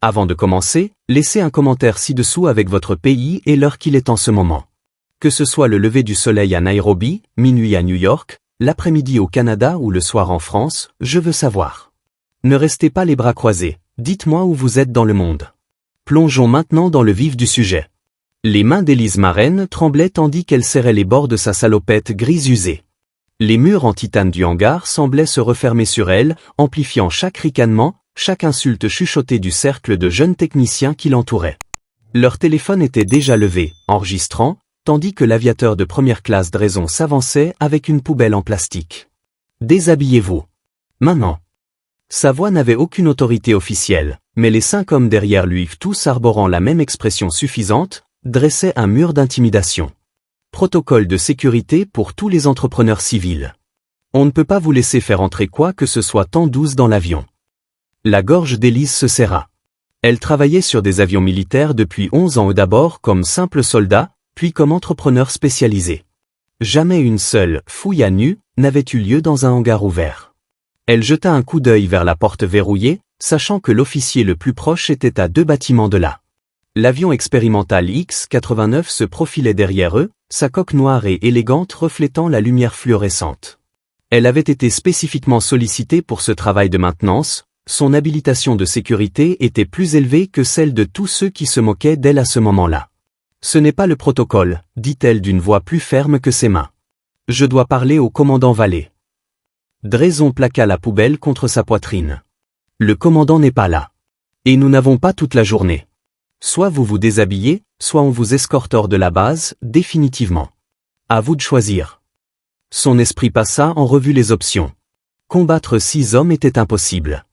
Avant de commencer, laissez un commentaire ci-dessous avec votre pays et l'heure qu'il est en ce moment. Que ce soit le lever du soleil à Nairobi, minuit à New York, l'après-midi au Canada ou le soir en France, je veux savoir. Ne restez pas les bras croisés, dites-moi où vous êtes dans le monde. Plongeons maintenant dans le vif du sujet. Les mains d'Élise Marraine tremblaient tandis qu'elle serrait les bords de sa salopette grise usée. Les murs en titane du hangar semblaient se refermer sur elle, amplifiant chaque ricanement, chaque insulte chuchotée du cercle de jeunes techniciens qui l'entouraient. Leur téléphone était déjà levé, enregistrant, tandis que l'aviateur de première classe Drayson s'avançait avec une poubelle en plastique. « Déshabillez-vous. Maintenant. » Sa voix n'avait aucune autorité officielle, mais les 5 hommes derrière lui, tous arborant la même expression suffisante, dressaient un mur d'intimidation. Protocole de sécurité pour tous les entrepreneurs civils. On ne peut pas vous laisser faire entrer quoi que ce soit tant douce dans l'avion. La gorge d'Élise se serra. Elle travaillait sur des avions militaires depuis 11 ans d'abord comme simple soldat, puis comme entrepreneur spécialisé. Jamais une seule fouille à nu n'avait eu lieu dans un hangar ouvert. Elle jeta un coup d'œil vers la porte verrouillée, sachant que l'officier le plus proche était à 2 bâtiments de là. L'avion expérimental X-89 se profilait derrière eux, sa coque noire et élégante reflétant la lumière fluorescente. Elle avait été spécifiquement sollicitée pour ce travail de maintenance. Son habilitation de sécurité était plus élevée que celle de tous ceux qui se moquaient d'elle à ce moment-là. « Ce n'est pas le protocole », dit-elle d'une voix plus ferme que ses mains. « Je dois parler au commandant Vallée. » Drayson plaqua la poubelle contre sa poitrine. « Le commandant n'est pas là. Et nous n'avons pas toute la journée. Soit vous vous déshabillez, soit on vous escorte hors de la base, définitivement. À vous de choisir. » Son esprit passa en revue les options. Combattre 6 hommes était impossible.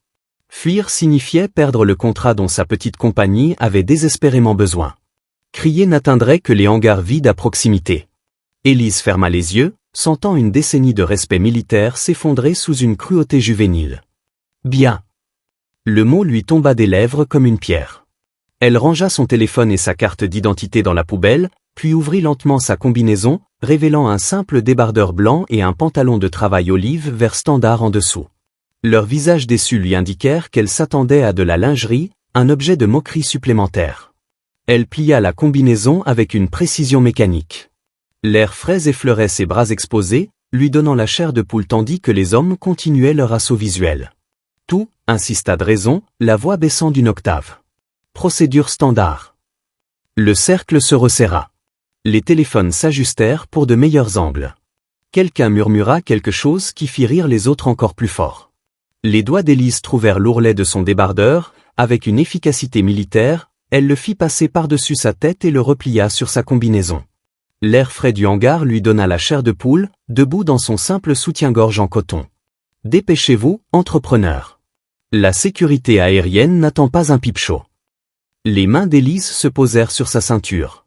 Fuir signifiait perdre le contrat dont sa petite compagnie avait désespérément besoin. Crier n'atteindrait que les hangars vides à proximité. Élise ferma les yeux, sentant une décennie de respect militaire s'effondrer sous une cruauté juvénile. Bien. Le mot lui tomba des lèvres comme une pierre. Elle rangea son téléphone et sa carte d'identité dans la poubelle, puis ouvrit lentement sa combinaison, révélant un simple débardeur blanc et un pantalon de travail olive vert standard en dessous. Leurs visages déçus lui indiquèrent qu'elle s'attendait à de la lingerie, un objet de moquerie supplémentaire. Elle plia la combinaison avec une précision mécanique. L'air frais effleurait ses bras exposés, lui donnant la chair de poule tandis que les hommes continuaient leur assaut visuel. Tout, insista Drayson, la voix baissant d'une octave. Procédure standard. Le cercle se resserra. Les téléphones s'ajustèrent pour de meilleurs angles. Quelqu'un murmura quelque chose qui fit rire les autres encore plus fort. Les doigts d'Élise trouvèrent l'ourlet de son débardeur, avec une efficacité militaire, elle le fit passer par-dessus sa tête et le replia sur sa combinaison. L'air frais du hangar lui donna la chair de poule, debout dans son simple soutien-gorge en coton. Dépêchez-vous, entrepreneur. La sécurité aérienne n'attend pas un pipe chaud. Les mains d'Élise se posèrent sur sa ceinture.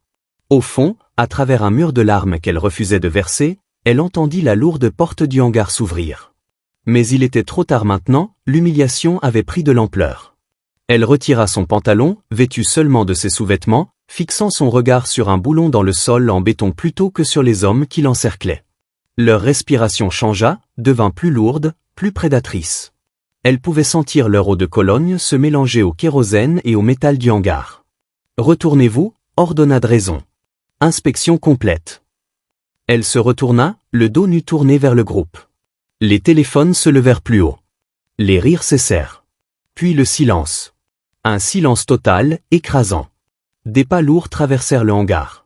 Au fond, à travers un mur de larmes qu'elle refusait de verser, elle entendit la lourde porte du hangar s'ouvrir. Mais il était trop tard maintenant, l'humiliation avait pris de l'ampleur. Elle retira son pantalon, vêtue seulement de ses sous-vêtements, fixant son regard sur un boulon dans le sol en béton plutôt que sur les hommes qui l'encerclaient. Leur respiration changea, devint plus lourde, plus prédatrice. Elle pouvait sentir leur eau de Cologne se mélanger au kérosène et au métal du hangar. « Retournez-vous » ordonna Drayson. Inspection complète. Elle se retourna, le dos nu tourné vers le groupe. Les téléphones se levèrent plus haut. Les rires cessèrent. Puis le silence. Un silence total, écrasant. Des pas lourds traversèrent le hangar.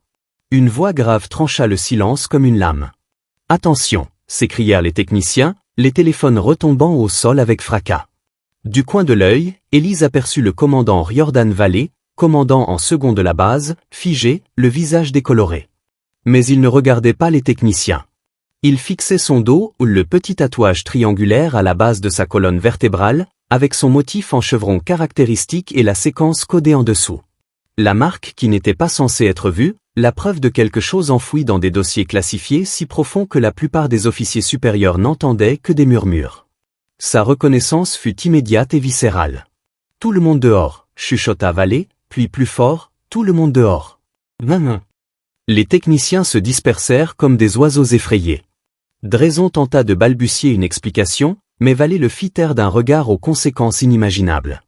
Une voix grave trancha le silence comme une lame. « Attention !» s'écrièrent les techniciens, les téléphones retombant au sol avec fracas. Du coin de l'œil, Élise aperçut le commandant Riordan Vallée, commandant en second de la base, figé, le visage décoloré. Mais il ne regardait pas les techniciens. Il fixait son dos, le petit tatouage triangulaire à la base de sa colonne vertébrale, avec son motif en chevron caractéristique et la séquence codée en dessous. La marque qui n'était pas censée être vue, la preuve de quelque chose enfoui dans des dossiers classifiés si profonds que la plupart des officiers supérieurs n'entendaient que des murmures. Sa reconnaissance fut immédiate et viscérale. « Tout le monde dehors !» chuchota Vallée, puis plus fort, « Tout le monde dehors !» Les techniciens se dispersèrent comme des oiseaux effrayés. Drayson tenta de balbutier une explication, mais Vallée le fit taire d'un regard aux conséquences inimaginables.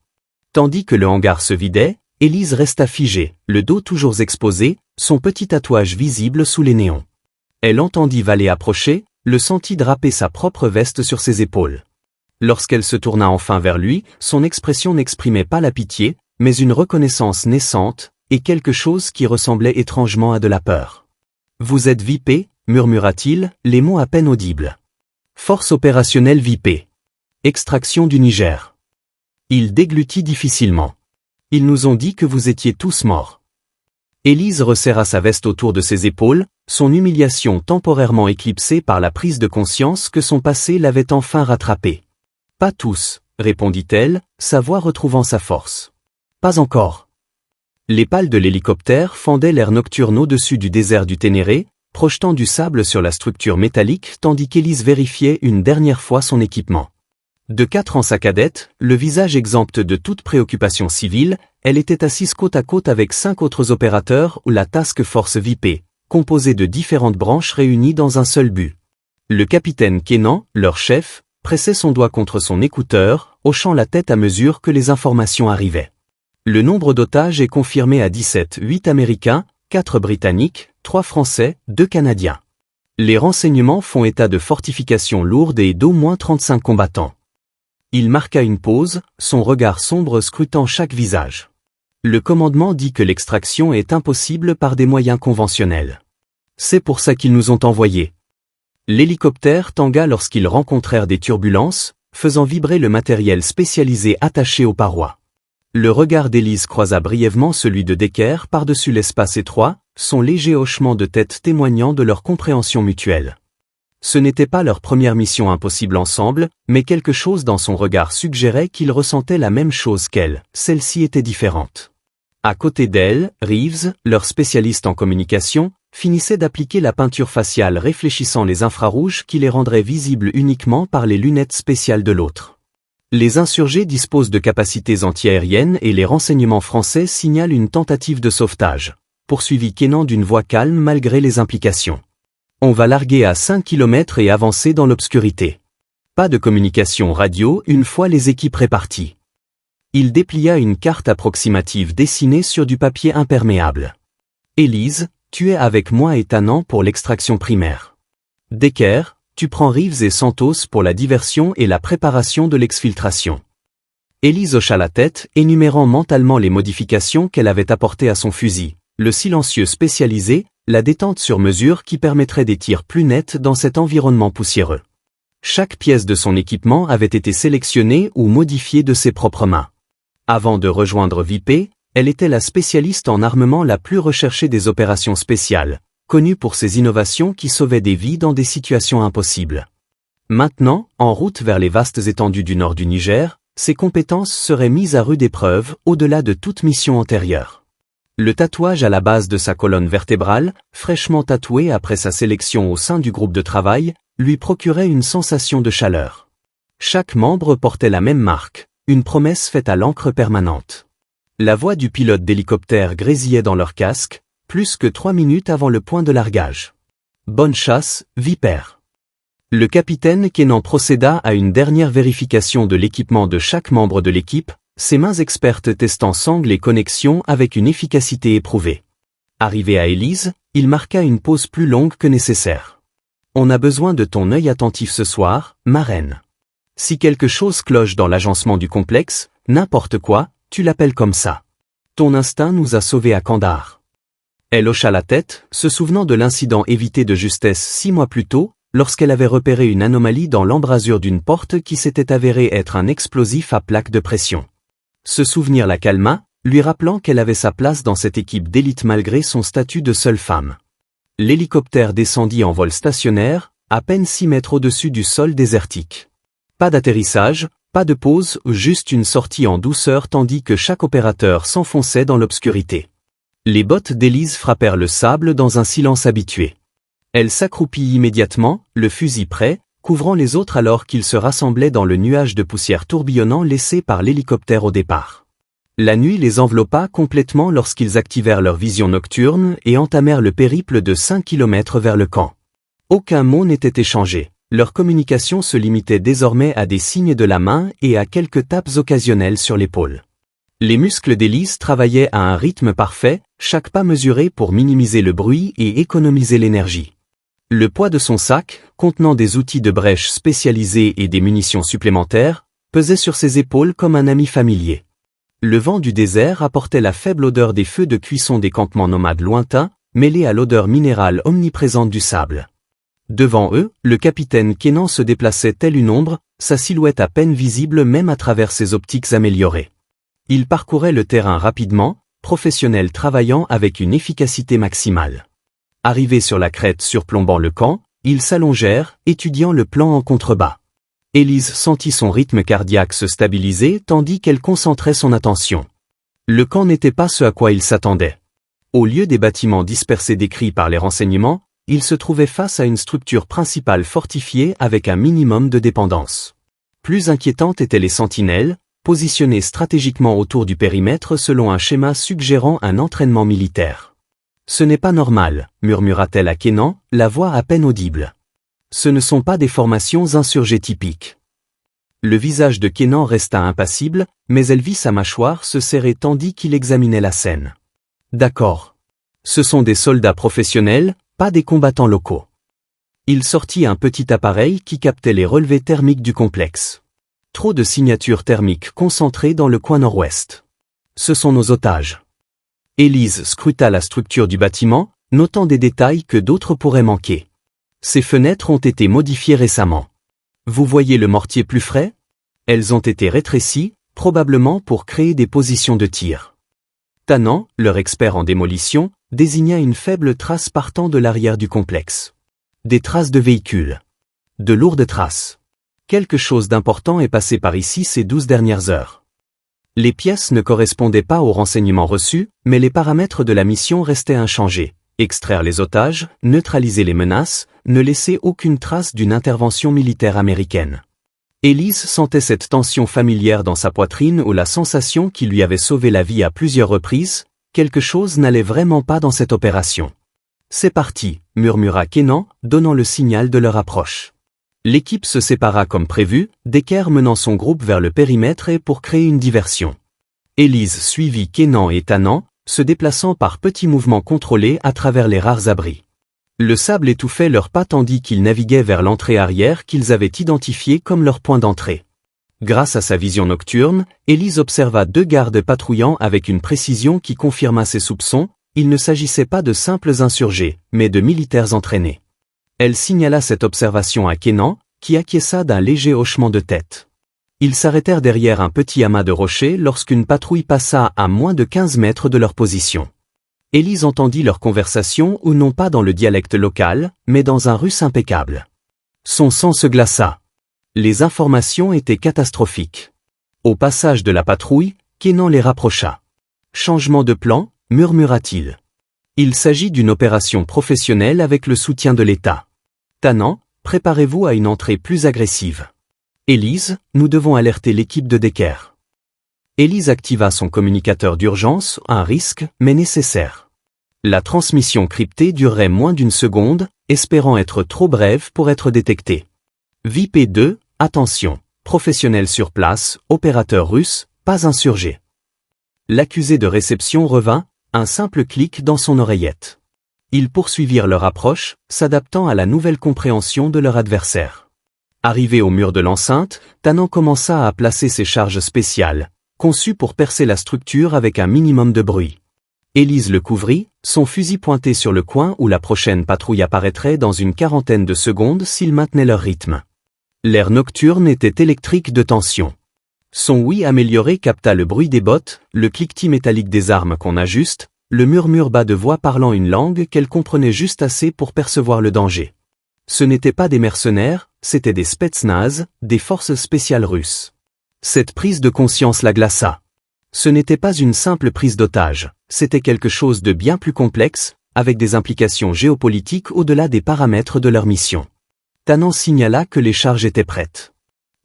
Tandis que le hangar se vidait, Élise resta figée, le dos toujours exposé, son petit tatouage visible sous les néons. Elle entendit Vallée approcher, le sentit draper sa propre veste sur ses épaules. Lorsqu'elle se tourna enfin vers lui, son expression n'exprimait pas la pitié, mais une reconnaissance naissante, et quelque chose qui ressemblait étrangement à de la peur. « Vous êtes VIP » murmura-t-il, les mots à peine audibles. « Force opérationnelle VIP. Extraction du Niger. » Il déglutit difficilement. « Ils nous ont dit que vous étiez tous morts. » Élise resserra sa veste autour de ses épaules, son humiliation temporairement éclipsée par la prise de conscience que son passé l'avait enfin rattrapée. « Pas tous, » répondit-elle, sa voix retrouvant sa force. « Pas encore. » Les pales de l'hélicoptère fendaient l'air nocturne au-dessus du désert du Ténéré, projetant du sable sur la structure métallique tandis qu'Élise vérifiait une dernière fois son équipement. De 4 ans sa cadette, le visage exempt de toute préoccupation civile, elle était assise côte à côte avec 5 autres opérateurs ou la Task Force VIP, composée de différentes branches réunies dans un seul but. Le capitaine Kenan, leur chef, pressait son doigt contre son écouteur, hochant la tête à mesure que les informations arrivaient. Le nombre d'otages est confirmé à 17, 8 Américains, 4 Britanniques, 3 Français, 2 Canadiens. Les renseignements font état de fortifications lourdes et d'au moins 35 combattants. Il marqua une pause, son regard sombre scrutant chaque visage. Le commandement dit que l'extraction est impossible par des moyens conventionnels. C'est pour ça qu'ils nous ont envoyés. L'hélicoptère tangua lorsqu'ils rencontrèrent des turbulences, faisant vibrer le matériel spécialisé attaché aux parois. Le regard d'Élise croisa brièvement celui de Decker par-dessus l'espace étroit, son léger hochement de tête témoignant de leur compréhension mutuelle. Ce n'était pas leur première mission impossible ensemble, mais quelque chose dans son regard suggérait qu'ils ressentaient la même chose qu'elle, celle-ci était différente. À côté d'elle, Reeves, leur spécialiste en communication, finissait d'appliquer la peinture faciale réfléchissant les infrarouges qui les rendraient visibles uniquement par les lunettes spéciales de l'autre. Les insurgés disposent de capacités antiaériennes et les renseignements français signalent une tentative de sauvetage, poursuivit Kenan d'une voix calme malgré les implications. On va larguer à 5 km et avancer dans l'obscurité. Pas de communication radio une fois les équipes réparties. Il déplia une carte approximative dessinée sur du papier imperméable. Élise, tu es avec moi et Tanan pour l'extraction primaire. Decker, tu prends Reeves et Santos pour la diversion et la préparation de l'exfiltration. Élise hocha la tête, énumérant mentalement les modifications qu'elle avait apportées à son fusil, le silencieux spécialisé, la détente sur mesure qui permettrait des tirs plus nets dans cet environnement poussiéreux. Chaque pièce de son équipement avait été sélectionnée ou modifiée de ses propres mains. Avant de rejoindre VIP, elle était la spécialiste en armement la plus recherchée des opérations spéciales, connue pour ses innovations qui sauvaient des vies dans des situations impossibles. Maintenant, en route vers les vastes étendues du nord du Niger, ses compétences seraient mises à rude épreuve au-delà de toute mission antérieure. Le tatouage à la base de sa colonne vertébrale, fraîchement tatoué après sa sélection au sein du groupe de travail, lui procurait une sensation de chaleur. Chaque membre portait la même marque, une promesse faite à l'encre permanente. La voix du pilote d'hélicoptère grésillait dans leur casque, plus que 3 minutes avant le point de largage. Bonne chasse, Vipère. Le capitaine Kenan procéda à une dernière vérification de l'équipement de chaque membre de l'équipe, ses mains expertes testant sangles et connexions avec une efficacité éprouvée. Arrivé à Élise, il marqua une pause plus longue que nécessaire. On a besoin de ton œil attentif ce soir, ma reine. Si quelque chose cloche dans l'agencement du complexe, n'importe quoi, tu l'appelles comme ça. Ton instinct nous a sauvés à Kandahar. Elle hocha la tête, se souvenant de l'incident évité de justesse 6 mois plus tôt, lorsqu'elle avait repéré une anomalie dans l'embrasure d'une porte qui s'était avérée être un explosif à plaque de pression. Ce souvenir la calma, lui rappelant qu'elle avait sa place dans cette équipe d'élite malgré son statut de seule femme. L'hélicoptère descendit en vol stationnaire, à peine 6 mètres au-dessus du sol désertique. Pas d'atterrissage, pas de pause, juste une sortie en douceur tandis que chaque opérateur s'enfonçait dans l'obscurité. Les bottes d'Élise frappèrent le sable dans un silence habitué. Elle s'accroupit immédiatement, le fusil prêt, couvrant les autres alors qu'ils se rassemblaient dans le nuage de poussière tourbillonnant laissé par l'hélicoptère au départ. La nuit les enveloppa complètement lorsqu'ils activèrent leur vision nocturne et entamèrent le périple de 5 km vers le camp. Aucun mot n'était échangé, leur communication se limitait désormais à des signes de la main et à quelques tapes occasionnelles sur l'épaule. Les muscles d'Élise travaillaient à un rythme parfait, chaque pas mesuré pour minimiser le bruit et économiser l'énergie. Le poids de son sac, contenant des outils de brèche spécialisés et des munitions supplémentaires, pesait sur ses épaules comme un ami familier. Le vent du désert apportait la faible odeur des feux de cuisson des campements nomades lointains, mêlée à l'odeur minérale omniprésente du sable. Devant eux, le capitaine Kenan se déplaçait telle une ombre, sa silhouette à peine visible même à travers ses optiques améliorées. Il parcourait le terrain rapidement, professionnel travaillant avec une efficacité maximale. Arrivés sur la crête surplombant le camp, ils s'allongèrent, étudiant le plan en contrebas. Élise sentit son rythme cardiaque se stabiliser tandis qu'elle concentrait son attention. Le camp n'était pas ce à quoi il s'attendait. Au lieu des bâtiments dispersés décrits par les renseignements, il se trouvait face à une structure principale fortifiée avec un minimum de dépendance. Plus inquiétantes étaient les sentinelles, positionnées stratégiquement autour du périmètre selon un schéma suggérant un entraînement militaire. « Ce n'est pas normal », murmura-t-elle à Kenan, la voix à peine audible. « Ce ne sont pas des formations insurgées typiques. » Le visage de Kenan resta impassible, mais elle vit sa mâchoire se serrer tandis qu'il examinait la scène. « D'accord. Ce sont des soldats professionnels, pas des combattants locaux. » Il sortit un petit appareil qui captait les relevés thermiques du complexe. Trop de signatures thermiques concentrées dans le coin nord-ouest. Ce sont nos otages. Élise scruta la structure du bâtiment, notant des détails que d'autres pourraient manquer. Ces fenêtres ont été modifiées récemment. Vous voyez le mortier plus frais? Elles ont été rétrécies, probablement pour créer des positions de tir. Tanan, leur expert en démolition, désigna une faible trace partant de l'arrière du complexe. Des traces de véhicules. De lourdes traces. Quelque chose d'important est passé par ici ces 12 dernières heures. Les pièces ne correspondaient pas aux renseignements reçus, mais les paramètres de la mission restaient inchangés. Extraire les otages, neutraliser les menaces, ne laisser aucune trace d'une intervention militaire américaine. Élise sentait cette tension familière dans sa poitrine ou la sensation qui lui avait sauvé la vie à plusieurs reprises, quelque chose n'allait vraiment pas dans cette opération. « C'est parti », murmura Kenan, donnant le signal de leur approche. L'équipe se sépara comme prévu, Decker menant son groupe vers le périmètre et pour créer une diversion. Élise suivit Kenan et Tanan, se déplaçant par petits mouvements contrôlés à travers les rares abris. Le sable étouffait leurs pas tandis qu'ils naviguaient vers l'entrée arrière qu'ils avaient identifiée comme leur point d'entrée. Grâce à sa vision nocturne, Élise observa 2 gardes patrouillant avec une précision qui confirma ses soupçons, il ne s'agissait pas de simples insurgés, mais de militaires entraînés. Elle signala cette observation à Kenan, qui acquiesça d'un léger hochement de tête. Ils s'arrêtèrent derrière un petit amas de rochers lorsqu'une patrouille passa à moins de 15 mètres de leur position. Élise entendit leur conversation ou non pas dans le dialecte local, mais dans un russe impeccable. Son sang se glaça. Les informations étaient catastrophiques. Au passage de la patrouille, Kenan les rapprocha. « Changement de plan » murmura-t-il. « Il s'agit d'une opération professionnelle avec le soutien de l'État. Tanan, préparez-vous à une entrée plus agressive. Élise, nous devons alerter l'équipe de Decker. » Élise activa son communicateur d'urgence, un risque, mais nécessaire. La transmission cryptée durerait moins d'1 seconde, espérant être trop brève pour être détectée. VIP2, attention, professionnel sur place, opérateur russe, pas insurgé. L'accusé de réception revint, un simple clic dans son oreillette. Ils poursuivirent leur approche, s'adaptant à la nouvelle compréhension de leur adversaire. Arrivé au mur de l'enceinte, Tanan commença à placer ses charges spéciales, conçues pour percer la structure avec un minimum de bruit. Élise le couvrit, son fusil pointé sur le coin où la prochaine patrouille apparaîtrait dans une quarantaine de secondes s'ils maintenaient leur rythme. L'air nocturne était électrique de tension. Son oui amélioré capta le bruit des bottes, le cliquetis métallique des armes qu'on ajuste, le murmure bas de voix parlant une langue qu'elle comprenait juste assez pour percevoir le danger. Ce n'étaient pas des mercenaires, c'étaient des spetsnaz, des forces spéciales russes. Cette prise de conscience la glaça. Ce n'était pas une simple prise d'otage, c'était quelque chose de bien plus complexe, avec des implications géopolitiques au-delà des paramètres de leur mission. Tanan signala que les charges étaient prêtes.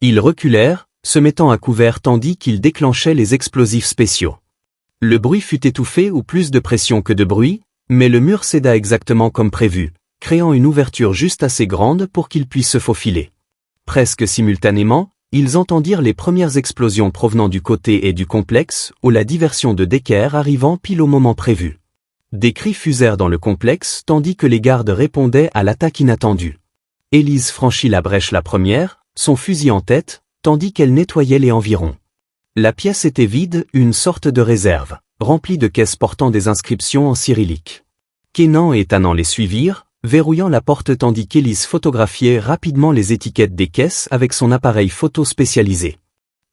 Ils reculèrent, se mettant à couvert tandis qu'ils déclenchaient les explosifs spéciaux. Le bruit fut étouffé ou plus de pression que de bruit, mais le mur céda exactement comme prévu, créant une ouverture juste assez grande pour qu'ils puissent se faufiler. Presque simultanément, Ils entendirent les premières explosions provenant du côté et du complexe, où la diversion de Decker arrivant pile au moment prévu. Des cris fusèrent dans le complexe tandis que les gardes répondaient à l'attaque inattendue. Elise franchit la brèche la première, son fusil en tête, tandis qu'elle nettoyait les environs. La pièce était vide, une sorte de réserve, remplie de caisses portant des inscriptions en cyrillique. Kenan et Tanan les suivirent, verrouillant la porte tandis qu'Elise photographiait rapidement les étiquettes des caisses avec son appareil photo spécialisé.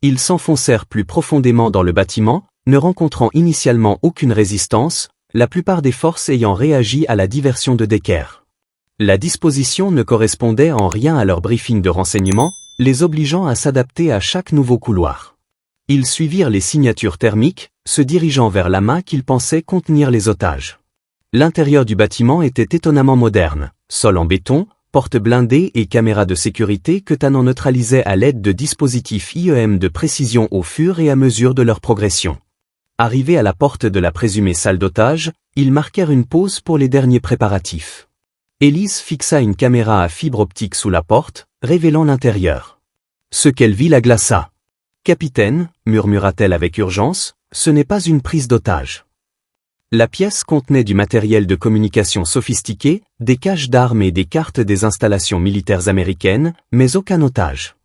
Ils s'enfoncèrent plus profondément dans le bâtiment, ne rencontrant initialement aucune résistance, la plupart des forces ayant réagi à la diversion de Decker. La disposition ne correspondait en rien à leur briefing de renseignement, les obligeant à s'adapter à chaque nouveau couloir. Ils suivirent les signatures thermiques, se dirigeant vers l'amas qu'ils pensaient contenir les otages. L'intérieur du bâtiment était étonnamment moderne, sol en béton, portes blindées et caméras de sécurité que Tanan neutralisait à l'aide de dispositifs IEM de précision au fur et à mesure de leur progression. Arrivés à la porte de la présumée salle d'otages, ils marquèrent une pause pour les derniers préparatifs. Elise fixa une caméra à fibre optique sous la porte, révélant l'intérieur. Ce qu'elle vit la glaça. « Capitaine », murmura-t-elle avec urgence, « ce n'est pas une prise d'otage. » La pièce contenait du matériel de communication sophistiqué, des caches d'armes et des cartes des installations militaires américaines, mais aucun otage.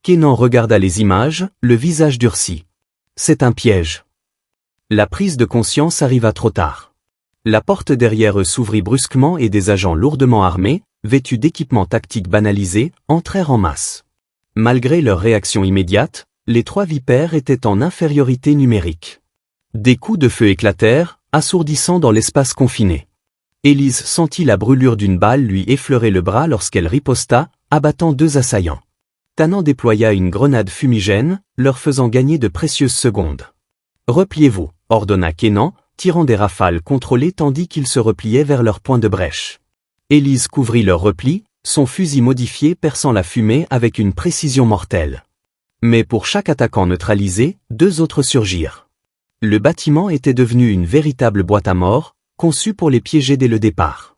Kenan regarda les images, le visage durci. C'est un piège. La prise de conscience arriva trop tard. La porte derrière eux s'ouvrit brusquement et des agents lourdement armés, vêtus d'équipements tactiques banalisés, entrèrent en masse. Malgré leur réaction immédiate, les trois vipères étaient en infériorité numérique. Des coups de feu éclatèrent, assourdissant dans l'espace confiné. Elise sentit la brûlure d'une balle lui effleurer le bras lorsqu'elle riposta, abattant deux assaillants. Tanan déploya une grenade fumigène, leur faisant gagner de précieuses secondes. « Repliez-vous », ordonna Kenan, tirant des rafales contrôlées tandis qu'ils se repliaient vers leur point de brèche. Elise couvrit leur repli, son fusil modifié perçant la fumée avec une précision mortelle. Mais pour chaque attaquant neutralisé, deux autres surgirent. Le bâtiment était devenu une véritable boîte à mort, conçue pour les piéger dès le départ.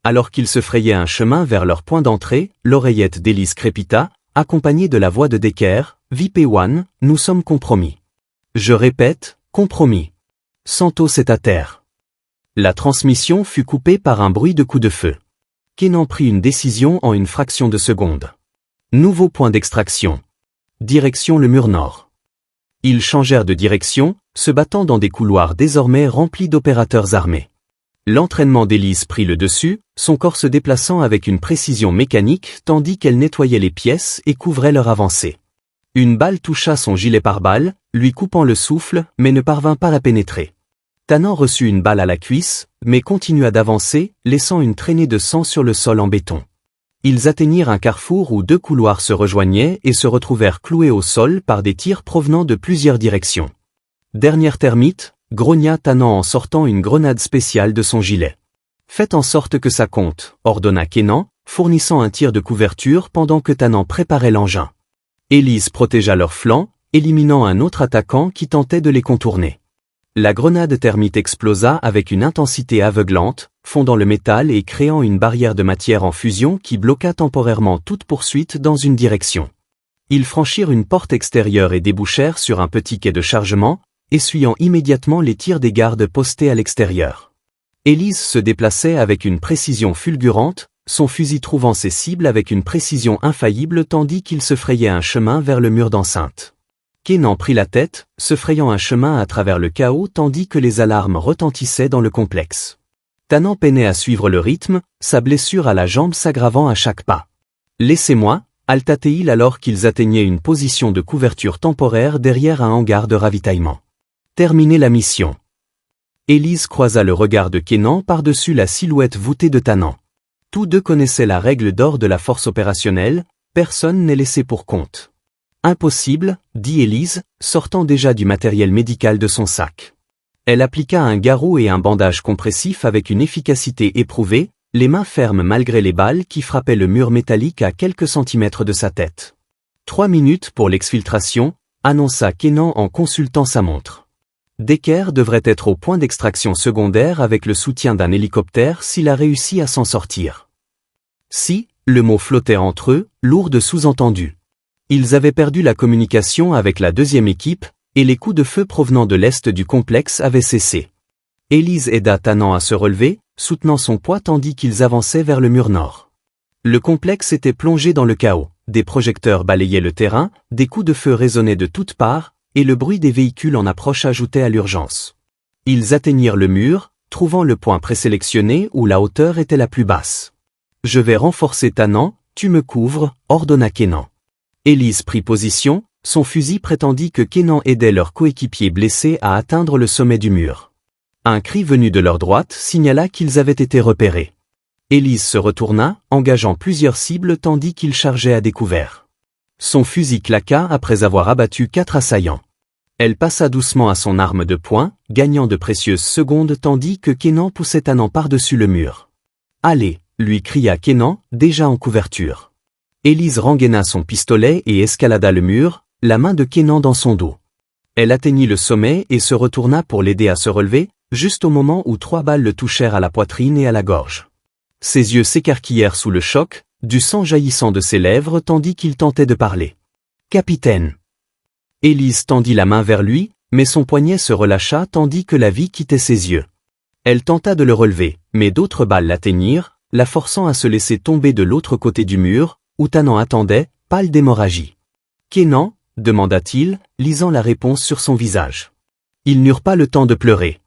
Alors qu'ils se frayaient un chemin vers leur point d'entrée, l'oreillette d'Elise crépita, accompagnée de la voix de Decker, « VIP1, nous sommes compromis. Je répète, compromis. Santos est à terre. » La transmission fut coupée par un bruit de coup de feu. Kenan prit une décision en une fraction de seconde. Nouveau point d'extraction. Direction le mur nord. Ils changèrent de direction, se battant dans des couloirs désormais remplis d'opérateurs armés. L'entraînement d'Elise prit le dessus, son corps se déplaçant avec une précision mécanique tandis qu'elle nettoyait les pièces et couvrait leur avancée. Une balle toucha son gilet pare-balles, lui coupant le souffle, mais ne parvint pas à pénétrer. Tanan reçut une balle à la cuisse, mais continua d'avancer, laissant une traînée de sang sur le sol en béton. Ils atteignirent un carrefour où deux couloirs se rejoignaient et se retrouvèrent cloués au sol par des tirs provenant de plusieurs directions. Dernière termite, grogna Tanan en sortant une grenade spéciale de son gilet. « Faites en sorte que ça compte », ordonna Kenan, fournissant un tir de couverture pendant que Tanan préparait l'engin. Elise protégea leurs flancs, éliminant un autre attaquant qui tentait de les contourner. La grenade thermite explosa avec une intensité aveuglante, fondant le métal et créant une barrière de matière en fusion qui bloqua temporairement toute poursuite dans une direction. Ils franchirent une porte extérieure et débouchèrent sur un petit quai de chargement, essuyant immédiatement les tirs des gardes postés à l'extérieur. Elise se déplaçait avec une précision fulgurante, son fusil trouvant ses cibles avec une précision infaillible tandis qu'il se frayait un chemin vers le mur d'enceinte. Kenan prit la tête, se frayant un chemin à travers le chaos tandis que les alarmes retentissaient dans le complexe. Tanan peinait à suivre le rythme, sa blessure à la jambe s'aggravant à chaque pas. « Laissez-moi » alta-t-il alors qu'ils atteignaient une position de couverture temporaire derrière un hangar de ravitaillement. « Terminez la mission. » Elise croisa le regard de Kenan par-dessus la silhouette voûtée de Tanan. Tous deux connaissaient la règle d'or de la force opérationnelle, personne n'est laissé pour compte. « Impossible », dit Elise, sortant déjà du matériel médical de son sac. Elle appliqua un garrot et un bandage compressif avec une efficacité éprouvée, les mains fermes malgré les balles qui frappaient le mur métallique à quelques centimètres de sa tête. 3 minutes pour l'exfiltration, annonça Kenan en consultant sa montre. Decker devrait être au point d'extraction secondaire avec le soutien d'un hélicoptère s'il a réussi à s'en sortir. Si, le mot flottait entre eux, lourd de sous-entendus. Ils avaient perdu la communication avec la deuxième équipe, et les coups de feu provenant de l'est du complexe avaient cessé. Elise aida Tannant à se relever, soutenant son poids tandis qu'ils avançaient vers le mur nord. Le complexe était plongé dans le chaos, des projecteurs balayaient le terrain, des coups de feu résonnaient de toutes parts, et le bruit des véhicules en approche ajoutait à l'urgence. Ils atteignirent le mur, trouvant le point présélectionné où la hauteur était la plus basse. « Je vais renforcer Tannant, tu me couvres », ordonna Kenan. Elise prit position, son fusil prétendit que Kenan aidait leur coéquipier blessé à atteindre le sommet du mur. Un cri venu de leur droite signala qu'ils avaient été repérés. Elise se retourna, engageant plusieurs cibles tandis qu'il chargeait à découvert. Son fusil claqua après avoir abattu 4 assaillants. Elle passa doucement à son arme de poing, gagnant de précieuses secondes tandis que Kenan poussait Tannant par-dessus le mur. « Allez !» lui cria Kenan, déjà en couverture. Elise rengaina son pistolet et escalada le mur, la main de Kenan dans son dos. Elle atteignit le sommet et se retourna pour l'aider à se relever, juste au moment où 3 balles le touchèrent à la poitrine et à la gorge. Ses yeux s'écarquillèrent sous le choc, du sang jaillissant de ses lèvres tandis qu'il tentait de parler. « Capitaine !» Elise tendit la main vers lui, mais son poignet se relâcha tandis que la vie quittait ses yeux. Elle tenta de le relever, mais d'autres balles l'atteignirent, la forçant à se laisser tomber de l'autre côté du mur, où Tannant attendait, pâle d'hémorragie. « Kenan ?» demanda-t-il, lisant la réponse sur son visage. Ils n'eurent pas le temps de pleurer.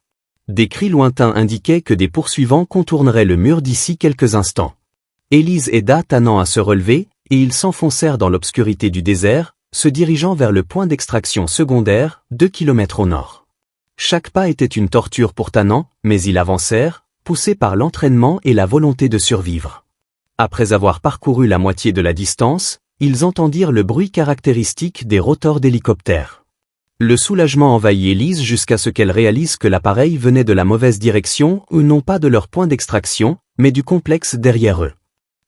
Des cris lointains indiquaient que des poursuivants contourneraient le mur d'ici quelques instants. Elise aida Tannant à se relever, et ils s'enfoncèrent dans l'obscurité du désert, se dirigeant vers le point d'extraction secondaire, 2 kilomètres au nord. Chaque pas était une torture pour Tannant, mais ils avancèrent, poussés par l'entraînement et la volonté de survivre. Après avoir parcouru la moitié de la distance, ils entendirent le bruit caractéristique des rotors d'hélicoptères. Le soulagement envahit Elise jusqu'à ce qu'elle réalise que l'appareil venait de la mauvaise direction ou non pas de leur point d'extraction, mais du complexe derrière eux.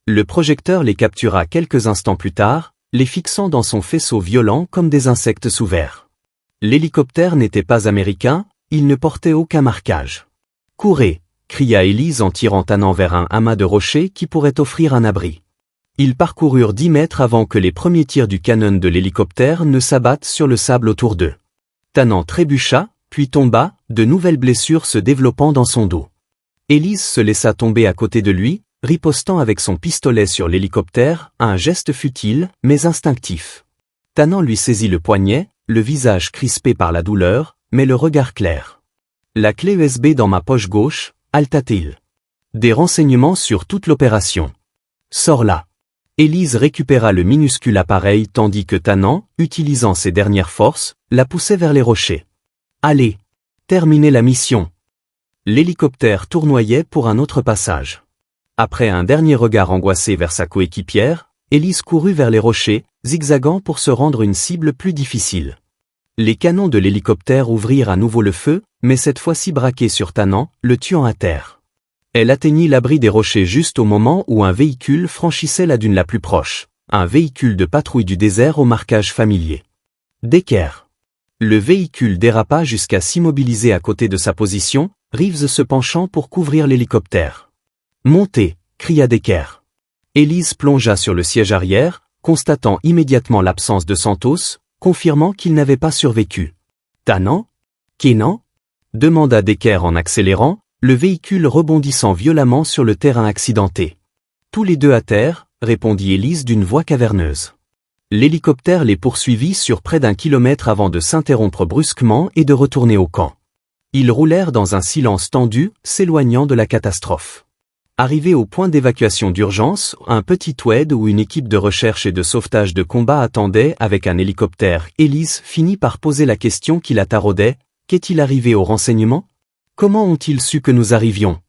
Le projecteur les captura quelques instants plus tard, les fixant dans son faisceau violent comme des insectes sous verre. L'hélicoptère n'était pas américain, il ne portait aucun marquage. « Courez !» cria Elise en tirant Tannant vers un amas de rochers qui pourrait offrir un abri. Ils parcoururent 10 mètres avant que les premiers tirs du canon de l'hélicoptère ne s'abattent sur le sable autour d'eux. Tannant trébucha, puis tomba, de nouvelles blessures se développant dans son dos. Elise se laissa tomber à côté de lui, ripostant avec son pistolet sur l'hélicoptère, un geste futile, mais instinctif. Tannant lui saisit le poignet, le visage crispé par la douleur, mais le regard clair. « La clé USB dans ma poche gauche », halta-t-il. « Des renseignements sur toute l'opération. Sors-la. » Elise récupéra le minuscule appareil tandis que Tannant, utilisant ses dernières forces, la poussait vers les rochers. « Allez, terminez la mission. » L'hélicoptère tournoyait pour un autre passage. Après un dernier regard angoissé vers sa coéquipière, Elise courut vers les rochers, zigzagant pour se rendre une cible plus difficile. Les canons de l'hélicoptère ouvrirent à nouveau le feu, mais cette fois-ci braqués sur Tannant, le tuant à terre. Elle atteignit l'abri des rochers juste au moment où un véhicule franchissait la dune la plus proche, un véhicule de patrouille du désert au marquage familier. Decker. Le véhicule dérapa jusqu'à s'immobiliser à côté de sa position, Reeves se penchant pour couvrir l'hélicoptère. « Montez !» cria Decker. Elise plongea sur le siège arrière, constatant immédiatement l'absence de Santos, confirmant qu'il n'avait pas survécu. « Tannant ? Kenan ?» demanda Decker en accélérant, le véhicule rebondissant violemment sur le terrain accidenté. « Tous les deux à terre », répondit Elise d'une voix caverneuse. L'hélicoptère les poursuivit sur près d'1 kilomètre avant de s'interrompre brusquement et de retourner au camp. Ils roulèrent dans un silence tendu, s'éloignant de la catastrophe. Arrivés au point d'évacuation d'urgence, un petit TWED où une équipe de recherche et de sauvetage de combat attendait avec un hélicoptère, Elise finit par poser la question qui la taraudait, « Qu'est-il arrivé aux renseignements ? Comment ont-ils su que nous arrivions ?»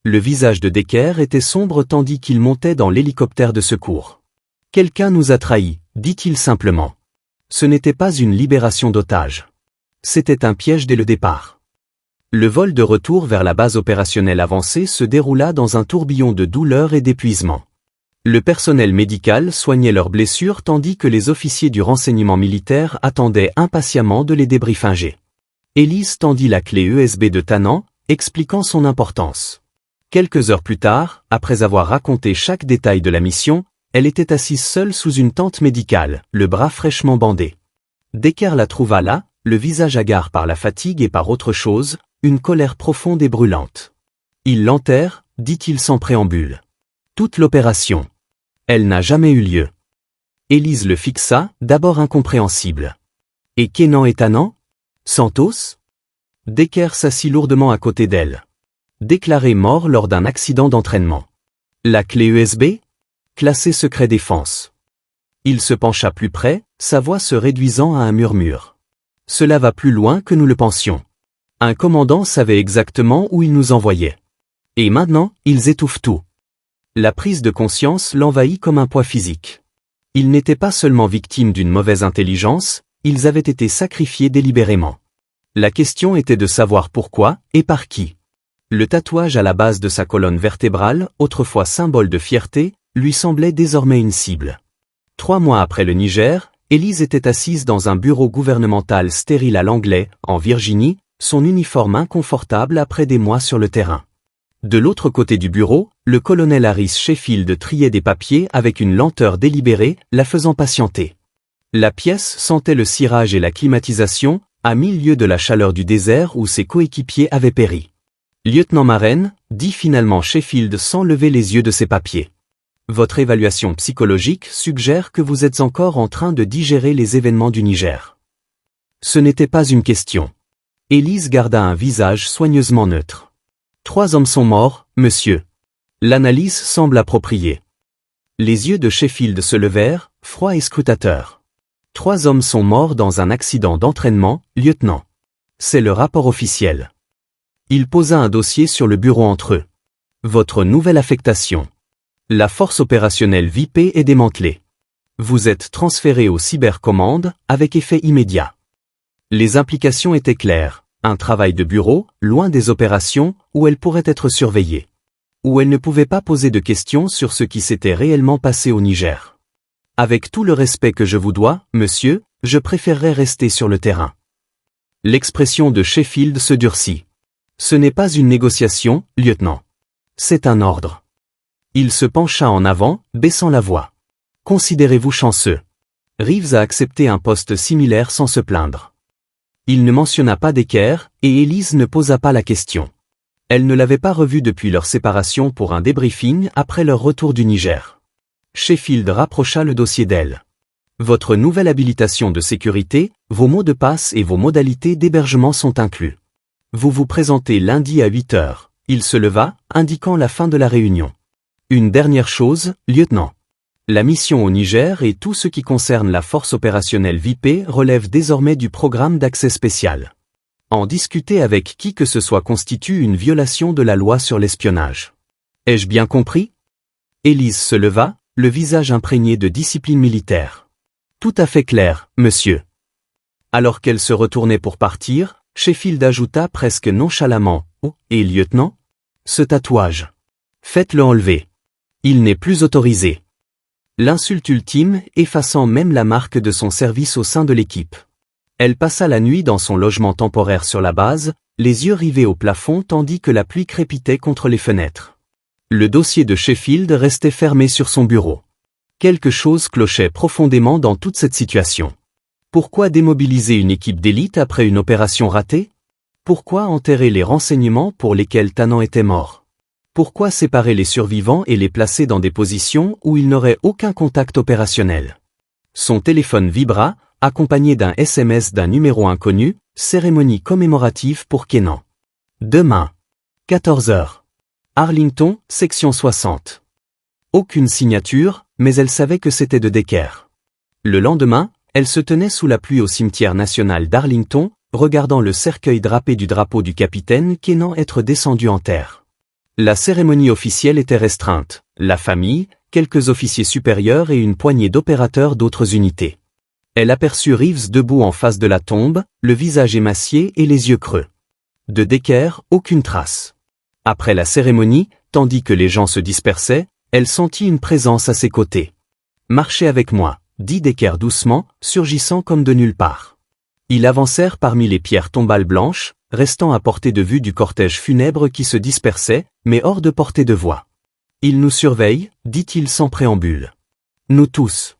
Le visage de Decker était sombre tandis qu'il montait dans l'hélicoptère de secours. « Quelqu'un nous a trahis », dit-il simplement. Ce n'était pas une libération d'otages. C'était un piège dès le départ. Le vol de retour vers la base opérationnelle avancée se déroula dans un tourbillon de douleur et d'épuisement. Le personnel médical soignait leurs blessures tandis que les officiers du renseignement militaire attendaient impatiemment de les débriefinger. Elise tendit la clé USB de Tannant, expliquant son importance. Quelques heures plus tard, après avoir raconté chaque détail de la mission, Elle était assise seule sous une tente médicale, le bras fraîchement bandé. Decker la trouva là, le visage hagard par la fatigue et par autre chose, une colère profonde et brûlante. Ils l'enterrent, dit-il sans préambule. Toute l'opération. Elle n'a jamais eu lieu. Élise le fixa, d'abord incompréhensible. Et Kenan et Tannant? Santos? Decker s'assit lourdement à côté d'elle. Déclaré mort lors d'un accident d'entraînement. La clé USB? Classée secret défense. Il se pencha plus près, sa voix se réduisant à un murmure. Cela va plus loin que nous le pensions. Un commandant savait exactement où il nous envoyait. Et maintenant, ils étouffent tout. La prise de conscience l'envahit comme un poids physique. Ils n'étaient pas seulement victimes d'une mauvaise intelligence, ils avaient été sacrifiés délibérément. La question était de savoir pourquoi, et par qui. Le tatouage à la base de sa colonne vertébrale, autrefois symbole de fierté, lui semblait désormais une cible. 3 mois après le Niger, Élise était assise dans un bureau gouvernemental stérile à l'anglais, en Virginie, son uniforme inconfortable après des mois sur le terrain. De l'autre côté du bureau, le colonel Harris Sheffield triait des papiers avec une lenteur délibérée, la faisant patienter. La pièce sentait le cirage et la climatisation, à 1000 lieues de la chaleur du désert où ses coéquipiers avaient péri. Lieutenant Marraine, dit finalement Sheffield sans lever les yeux de ses papiers. Votre évaluation psychologique suggère que vous êtes encore en train de digérer les événements du Niger. Ce n'était pas une question. Élise garda un visage soigneusement neutre. 3 hommes sont morts, monsieur. L'analyse semble appropriée. Les yeux de Sheffield se levèrent, froids et scrutateurs. 3 hommes sont morts dans un accident d'entraînement, lieutenant. C'est le rapport officiel. Il posa un dossier sur le bureau entre eux. Votre nouvelle affectation. La force opérationnelle VIP est démantelée. Vous êtes transféré au cybercommande, avec effet immédiat. Les implications étaient claires. Un travail de bureau, loin des opérations, où elle pourrait être surveillée. Où elle ne pouvait pas poser de questions sur ce qui s'était réellement passé au Niger. Avec tout le respect que je vous dois, monsieur, je préférerais rester sur le terrain. L'expression de Sheffield se durcit. Ce n'est pas une négociation, lieutenant. C'est un ordre. Il se pencha en avant, baissant la voix. Considérez-vous chanceux. Reeves a accepté un poste similaire sans se plaindre. Il ne mentionna pas Decker, et Élise ne posa pas la question. Elle ne l'avait pas revu depuis leur séparation pour un débriefing après leur retour du Niger. Sheffield rapprocha le dossier d'elle. Votre nouvelle habilitation de sécurité, vos mots de passe et vos modalités d'hébergement sont inclus. Vous vous présentez lundi à 8 heures. Il se leva, indiquant la fin de la réunion. Une dernière chose, lieutenant. La mission au Niger et tout ce qui concerne la force opérationnelle VIP relève désormais du programme d'accès spécial. En discuter avec qui que ce soit constitue une violation de la loi sur l'espionnage. Ai-je bien compris? Élise se leva, le visage imprégné de discipline militaire. Tout à fait clair, monsieur. Alors qu'elle se retournait pour partir, Sheffield ajouta presque nonchalamment, « Oh, et lieutenant? Ce tatouage. Faites-le enlever. Il n'est plus autorisé. » L'insulte ultime, effaçant même la marque de son service au sein de l'équipe. Elle passa la nuit dans son logement temporaire sur la base, les yeux rivés au plafond tandis que la pluie crépitait contre les fenêtres. Le dossier de Sheffield restait fermé sur son bureau. Quelque chose clochait profondément dans toute cette situation. Pourquoi démobiliser une équipe d'élite après une opération ratée? Pourquoi enterrer les renseignements pour lesquels Tannant était mort? Pourquoi séparer les survivants et les placer dans des positions où ils n'auraient aucun contact opérationnel? Son téléphone vibra, accompagné d'un SMS d'un numéro inconnu, cérémonie commémorative pour Kenan. Demain. 14 heures. Arlington, section 60. Aucune signature, mais elle savait que c'était de Decker. Le lendemain, elle se tenait sous la pluie au cimetière national d'Arlington, regardant le cercueil drapé du drapeau du capitaine Kenan être descendu en terre. La cérémonie officielle était restreinte, la famille, quelques officiers supérieurs et une poignée d'opérateurs d'autres unités. Elle aperçut Reeves debout en face de la tombe, le visage émacié et les yeux creux. De Decker, aucune trace. Après la cérémonie, tandis que les gens se dispersaient, elle sentit une présence à ses côtés. « Marchez avec moi », dit Decker doucement, surgissant comme de nulle part. Ils avancèrent parmi les pierres tombales blanches, restant à portée de vue du cortège funèbre qui se dispersait, mais hors de portée de voix. « Il nous surveille », dit-il sans préambule. Nous tous.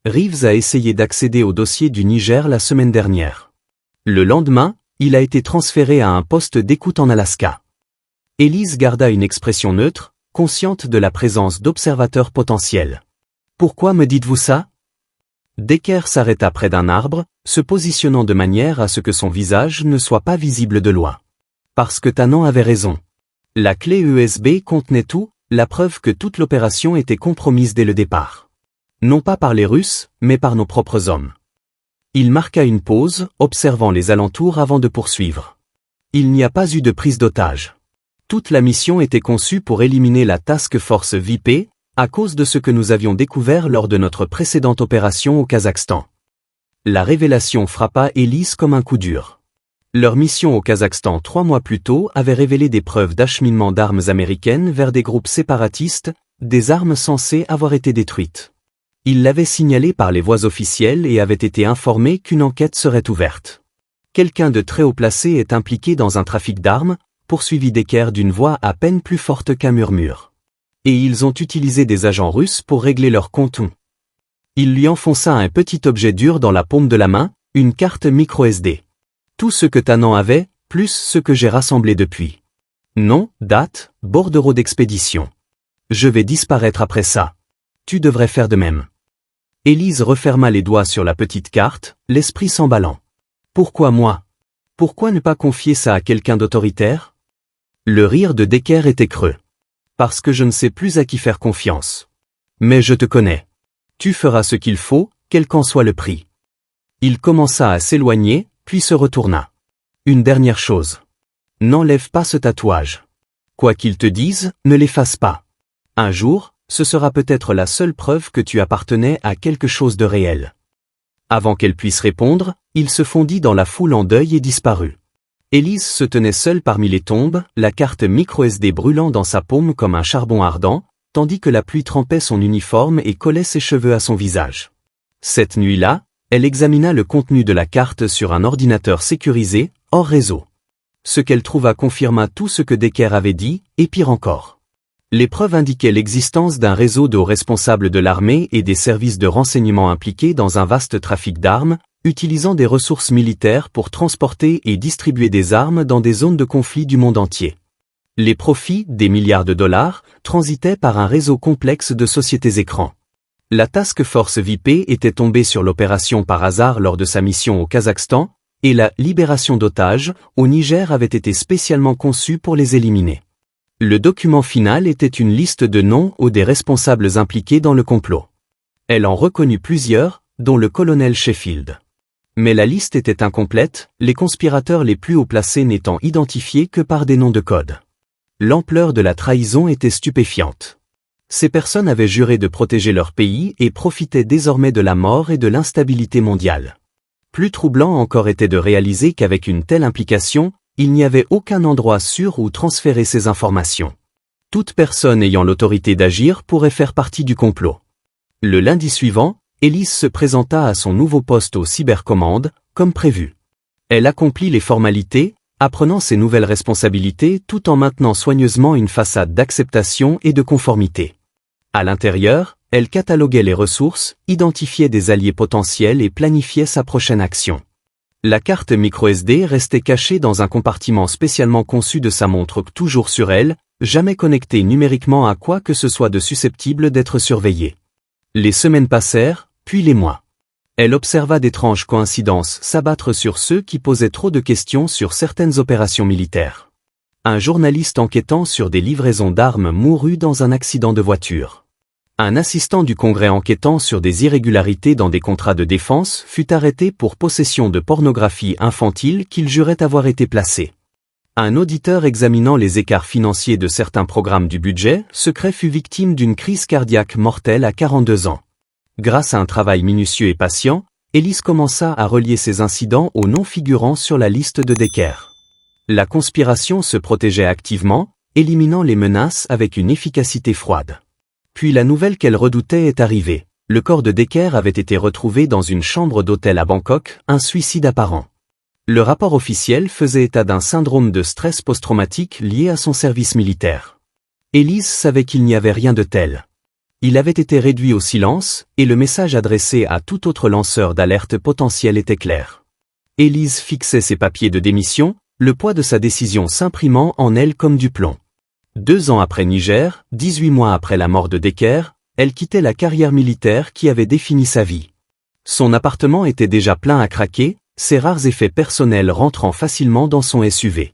Reeves a essayé d'accéder au dossier du Niger la semaine dernière. Le lendemain, il a été transféré à un poste d'écoute en Alaska. Elise garda une expression neutre, consciente de la présence d'observateurs potentiels. Pourquoi me dites-vous ça? Decker s'arrêta près d'un arbre, se positionnant de manière à ce que son visage ne soit pas visible de loin. Parce que Tannen avait raison. La clé USB contenait tout, la preuve que toute l'opération était compromise dès le départ. Non pas par les Russes, mais par nos propres hommes. Il marqua une pause, observant les alentours avant de poursuivre. Il n'y a pas eu de prise d'otage. Toute la mission était conçue pour éliminer la Task Force VIP, à cause de ce que nous avions découvert lors de notre précédente opération au Kazakhstan. La révélation frappa Elise comme un coup dur. Leur mission au Kazakhstan 3 mois plus tôt avait révélé des preuves d'acheminement d'armes américaines vers des groupes séparatistes, des armes censées avoir été détruites. Ils l'avaient signalé par les voies officielles et avaient été informés qu'une enquête serait ouverte. Quelqu'un de très haut placé est impliqué dans un trafic d'armes, poursuivit Decker d'une voix à peine plus forte qu'un murmure. Et ils ont utilisé des agents russes pour régler leur compte. Il lui enfonça un petit objet dur dans la paume de la main, une carte micro-SD. Tout ce que Tannen avait, plus ce que j'ai rassemblé depuis. Nom, date, bordereau d'expédition. Je vais disparaître après ça. Tu devrais faire de même. Elise referma les doigts sur la petite carte, l'esprit s'emballant. Pourquoi moi? Pourquoi ne pas confier ça à quelqu'un d'autoritaire? Le rire de Decker était creux. Parce que je ne sais plus à qui faire confiance. Mais je te connais. Tu feras ce qu'il faut, quel qu'en soit le prix. Il commença à s'éloigner, puis se retourna. Une dernière chose. N'enlève pas ce tatouage. Quoi qu'il te dise, ne l'efface pas. Un jour, ce sera peut-être la seule preuve que tu appartenais à quelque chose de réel. Avant qu'elle puisse répondre, il se fondit dans la foule en deuil et disparut. Elise se tenait seule parmi les tombes, la carte micro-SD brûlant dans sa paume comme un charbon ardent, tandis que la pluie trempait son uniforme et collait ses cheveux à son visage. Cette nuit-là, elle examina le contenu de la carte sur un ordinateur sécurisé, hors réseau. Ce qu'elle trouva confirma tout ce que Decker avait dit, et pire encore. Les preuves indiquaient l'existence d'un réseau de hauts responsables de l'armée et des services de renseignement impliqués dans un vaste trafic d'armes, utilisant des ressources militaires pour transporter et distribuer des armes dans des zones de conflit du monde entier. Les profits, des milliards de dollars, transitaient par un réseau complexe de sociétés écrans. La Task Force VIP était tombée sur l'opération par hasard lors de sa mission au Kazakhstan, et la libération d'otages au Niger avait été spécialement conçue pour les éliminer. Le document final était une liste de noms des responsables impliqués dans le complot. Elle en reconnut plusieurs, dont le colonel Sheffield. Mais la liste était incomplète, les conspirateurs les plus haut placés n'étant identifiés que par des noms de code. L'ampleur de la trahison était stupéfiante. Ces personnes avaient juré de protéger leur pays et profitaient désormais de la mort et de l'instabilité mondiale. Plus troublant encore était de réaliser qu'avec une telle implication, il n'y avait aucun endroit sûr où transférer ces informations. Toute personne ayant l'autorité d'agir pourrait faire partie du complot. Le lundi suivant, Elise se présenta à son nouveau poste au Cybercommand, comme prévu. Elle accomplit les formalités, apprenant ses nouvelles responsabilités tout en maintenant soigneusement une façade d'acceptation et de conformité. À l'intérieur, elle cataloguait les ressources, identifiait des alliés potentiels et planifiait sa prochaine action. La carte micro-SD restait cachée dans un compartiment spécialement conçu de sa montre toujours sur elle, jamais connectée numériquement à quoi que ce soit de susceptible d'être surveillé. Les semaines passèrent, puis les mois. Elle observa d'étranges coïncidences s'abattre sur ceux qui posaient trop de questions sur certaines opérations militaires. Un journaliste enquêtant sur des livraisons d'armes mourut dans un accident de voiture. Un assistant du Congrès enquêtant sur des irrégularités dans des contrats de défense fut arrêté pour possession de pornographie infantile qu'il jurait avoir été placé. Un auditeur examinant les écarts financiers de certains programmes du budget secret fut victime d'une crise cardiaque mortelle à 42 ans. Grâce à un travail minutieux et patient, Elise commença à relier ces incidents aux noms figurant sur la liste de Decker. La conspiration se protégeait activement, éliminant les menaces avec une efficacité froide. Puis la nouvelle qu'elle redoutait est arrivée. Le corps de Decker avait été retrouvé dans une chambre d'hôtel à Bangkok, un suicide apparent. Le rapport officiel faisait état d'un syndrome de stress post-traumatique lié à son service militaire. Elise savait qu'il n'y avait rien de tel. Il avait été réduit au silence, et le message adressé à tout autre lanceur d'alerte potentiel était clair. Élise fixait ses papiers de démission, le poids de sa décision s'imprimant en elle comme du plomb. 2 ans après Niger, 18 mois après la mort de Decker, elle quittait la carrière militaire qui avait défini sa vie. Son appartement était déjà plein à craquer, ses rares effets personnels rentrant facilement dans son SUV.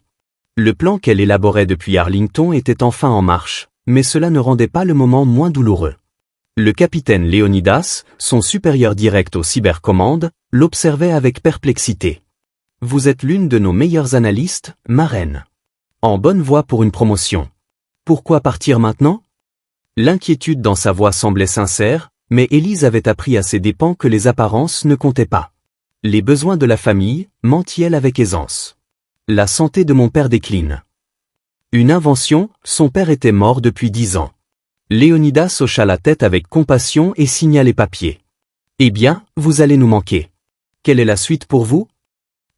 Le plan qu'elle élaborait depuis Arlington était enfin en marche, mais cela ne rendait pas le moment moins douloureux. Le capitaine Léonidas, son supérieur direct aux cybercommandes, l'observait avec perplexité. « Vous êtes l'une de nos meilleures analystes, Marraine. En bonne voie pour une promotion. Pourquoi partir maintenant ?» L'inquiétude dans sa voix semblait sincère, mais Élise avait appris à ses dépens que les apparences ne comptaient pas. Les besoins de la famille, mentit-elle avec aisance. La santé de mon père décline. Une invention, son père était mort depuis 10 ans. Léonidas hocha la tête avec compassion et signa les papiers. Eh bien, vous allez nous manquer. Quelle est la suite pour vous?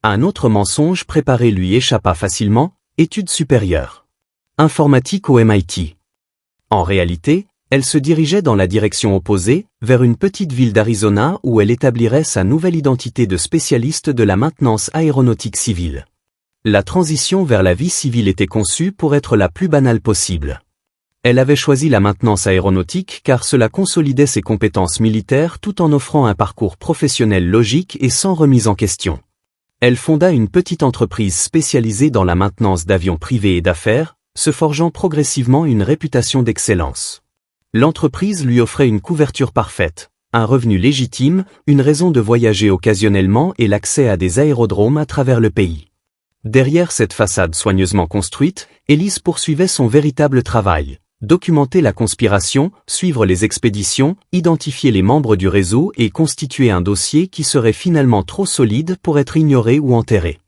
Un autre mensonge préparé lui échappa facilement, études supérieures. Informatique au MIT. En réalité, elle se dirigeait dans la direction opposée, vers une petite ville d'Arizona où elle établirait sa nouvelle identité de spécialiste de la maintenance aéronautique civile. La transition vers la vie civile était conçue pour être la plus banale possible. Elle avait choisi la maintenance aéronautique car cela consolidait ses compétences militaires tout en offrant un parcours professionnel logique et sans remise en question. Elle fonda une petite entreprise spécialisée dans la maintenance d'avions privés et d'affaires, se forgeant progressivement une réputation d'excellence. L'entreprise lui offrait une couverture parfaite, un revenu légitime, une raison de voyager occasionnellement et l'accès à des aérodromes à travers le pays. Derrière cette façade soigneusement construite, Élise poursuivait son véritable travail. Documenter la conspiration, suivre les expéditions, identifier les membres du réseau et constituer un dossier qui serait finalement trop solide pour être ignoré ou enterré.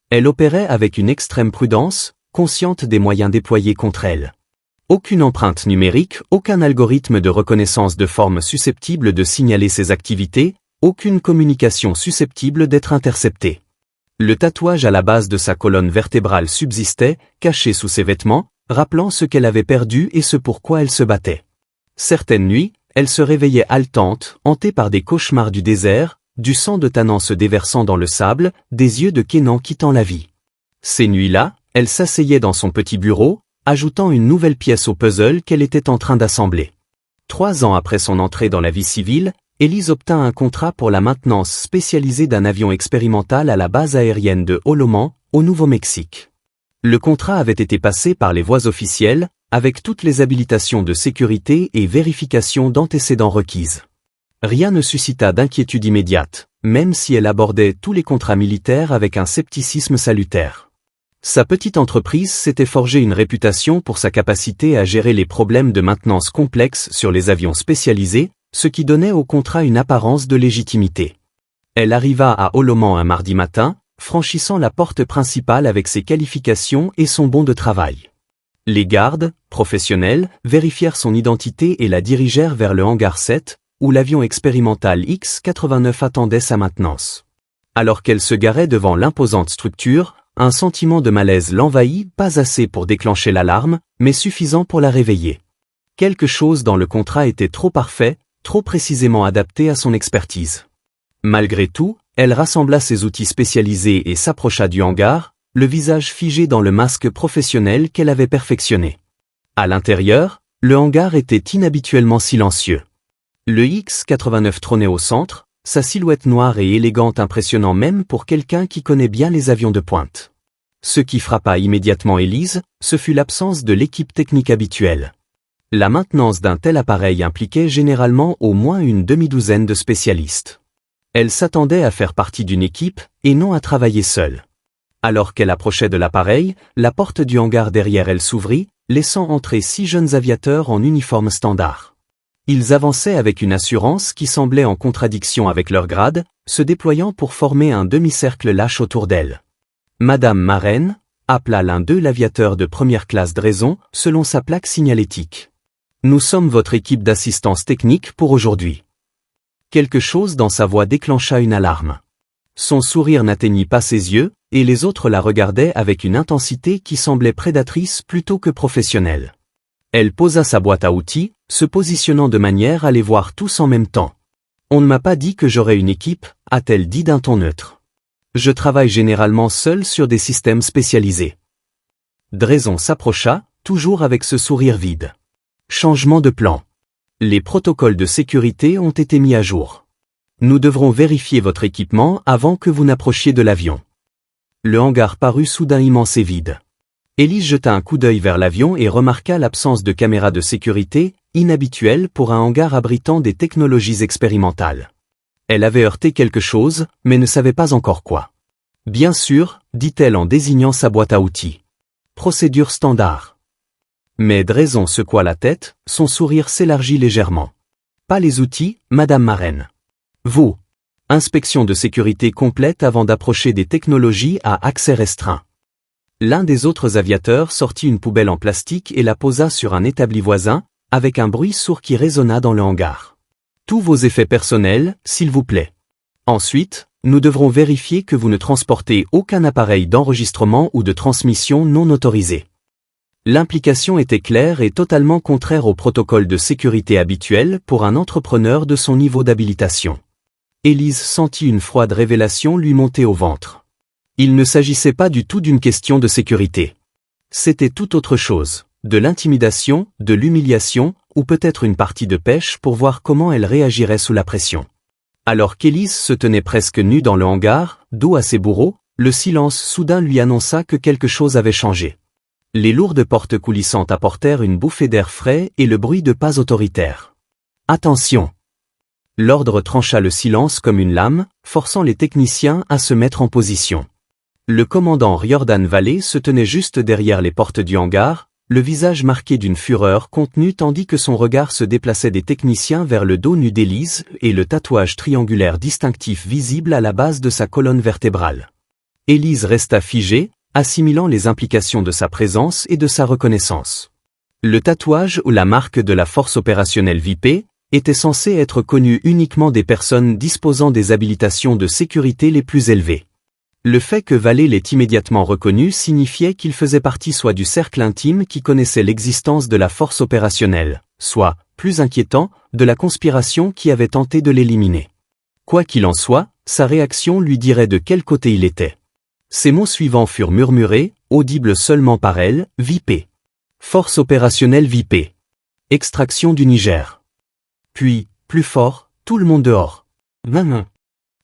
Elle opérait avec une extrême prudence, consciente des moyens déployés contre elle. Aucune empreinte numérique, aucun algorithme de reconnaissance de forme susceptible de signaler ses activités, aucune communication susceptible d'être interceptée. Le tatouage à la base de sa colonne vertébrale subsistait, caché sous ses vêtements, rappelant ce qu'elle avait perdu et ce pourquoi elle se battait. Certaines nuits, elle se réveillait haletante, hantée par des cauchemars du désert, du sang de Tanan se déversant dans le sable, des yeux de Kenan quittant la vie. Ces nuits-là, elle s'asseyait dans son petit bureau, ajoutant une nouvelle pièce au puzzle qu'elle était en train d'assembler. 3 ans après son entrée dans la vie civile, Élise obtint un contrat pour la maintenance spécialisée d'un avion expérimental à la base aérienne de Oloman, au Nouveau-Mexique. Le contrat avait été passé par les voies officielles, avec toutes les habilitations de sécurité et vérification d'antécédents requises. Rien ne suscita d'inquiétude immédiate, même si elle abordait tous les contrats militaires avec un scepticisme salutaire. Sa petite entreprise s'était forgé une réputation pour sa capacité à gérer les problèmes de maintenance complexes sur les avions spécialisés, ce qui donnait au contrat une apparence de légitimité. Elle arriva à Oloman un mardi matin, franchissant la porte principale avec ses qualifications et son bon de travail. Les gardes, professionnels, vérifièrent son identité et la dirigèrent vers le hangar 7, où l'avion expérimental X-89 attendait sa maintenance. Alors qu'elle se garait devant l'imposante structure, un sentiment de malaise l'envahit, pas assez pour déclencher l'alarme, mais suffisant pour la réveiller. Quelque chose dans le contrat était trop parfait, trop précisément adapté à son expertise. Malgré tout, elle rassembla ses outils spécialisés et s'approcha du hangar, le visage figé dans le masque professionnel qu'elle avait perfectionné. À l'intérieur, le hangar était inhabituellement silencieux. Le X-89 trônait au centre, sa silhouette noire et élégante impressionnant même pour quelqu'un qui connaît bien les avions de pointe. Ce qui frappa immédiatement Élise, ce fut l'absence de l'équipe technique habituelle. La maintenance d'un tel appareil impliquait généralement au moins une demi-douzaine de spécialistes. Elle s'attendait à faire partie d'une équipe, et non à travailler seule. Alors qu'elle approchait de l'appareil, la porte du hangar derrière elle s'ouvrit, laissant entrer 6 jeunes aviateurs en uniforme standard. Ils avançaient avec une assurance qui semblait en contradiction avec leur grade, se déployant pour former un demi-cercle lâche autour d'elle. « Madame Marraine » appela l'un d'eux l'aviateur de première classe Draison, selon sa plaque signalétique. « Nous sommes votre équipe d'assistance technique pour aujourd'hui. » Quelque chose dans sa voix déclencha une alarme. Son sourire n'atteignit pas ses yeux, et les autres la regardaient avec une intensité qui semblait prédatrice plutôt que professionnelle. Elle posa sa boîte à outils, se positionnant de manière à les voir tous en même temps. On ne m'a pas dit que j'aurais une équipe, a-t-elle dit d'un ton neutre. Je travaille généralement seul sur des systèmes spécialisés. Drayson s'approcha, toujours avec ce sourire vide. Changement de plan. Les protocoles de sécurité ont été mis à jour. Nous devrons vérifier votre équipement avant que vous n'approchiez de l'avion. Le hangar parut soudain immense et vide. Elise jeta un coup d'œil vers l'avion et remarqua l'absence de caméras de sécurité, inhabituelle pour un hangar abritant des technologies expérimentales. Elle avait heurté quelque chose, mais ne savait pas encore quoi. Bien sûr, dit-elle en désignant sa boîte à outils. Procédure standard. Mais Drayson secoua la tête, son sourire s'élargit légèrement. Pas les outils, Madame Marraine. Vous. Inspection de sécurité complète avant d'approcher des technologies à accès restreint. L'un des autres aviateurs sortit une poubelle en plastique et la posa sur un établi voisin, avec un bruit sourd qui résonna dans le hangar. Tous vos effets personnels, s'il vous plaît. Ensuite, nous devrons vérifier que vous ne transportez aucun appareil d'enregistrement ou de transmission non autorisé. L'implication était claire et totalement contraire au protocole de sécurité habituel pour un entrepreneur de son niveau d'habilitation. Elise sentit une froide révélation lui monter au ventre. Il ne s'agissait pas du tout d'une question de sécurité. C'était tout autre chose, de l'intimidation, de l'humiliation, ou peut-être une partie de pêche pour voir comment elle réagirait sous la pression. Alors qu'Elise se tenait presque nue dans le hangar, dos à ses bourreaux, le silence soudain lui annonça que quelque chose avait changé. Les lourdes portes coulissantes apportèrent une bouffée d'air frais et le bruit de pas autoritaires. Attention! L'ordre trancha le silence comme une lame, forçant les techniciens à se mettre en position. Le commandant Riordan Valley se tenait juste derrière les portes du hangar, le visage marqué d'une fureur contenue tandis que son regard se déplaçait des techniciens vers le dos nu d'Elise et le tatouage triangulaire distinctif visible à la base de sa colonne vertébrale. Elise resta figée, assimilant les implications de sa présence et de sa reconnaissance. Le tatouage ou la marque de la force opérationnelle VIP était censé être connu uniquement des personnes disposant des habilitations de sécurité les plus élevées. Le fait que Valley l'ait immédiatement reconnu signifiait qu'il faisait partie soit du cercle intime qui connaissait l'existence de la force opérationnelle, soit, plus inquiétant, de la conspiration qui avait tenté de l'éliminer. Quoi qu'il en soit, sa réaction lui dirait de quel côté il était. Ces mots suivants furent murmurés, audibles seulement par elle, VIP. Force opérationnelle VIP. Extraction du Niger. Puis, plus fort, tout le monde dehors.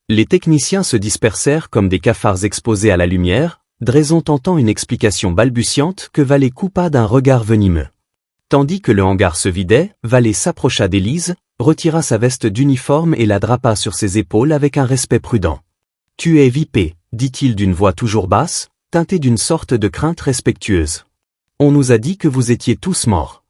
Les techniciens se dispersèrent comme des cafards exposés à la lumière, Drayson tentant une explication balbutiante que Valley coupa d'un regard venimeux. Tandis que le hangar se vidait, Valley s'approcha d'Elise, retira sa veste d'uniforme et la drapa sur ses épaules avec un respect prudent. « Tu es VIP », dit-il d'une voix toujours basse, teintée d'une sorte de crainte respectueuse. « On nous a dit que vous étiez tous morts. »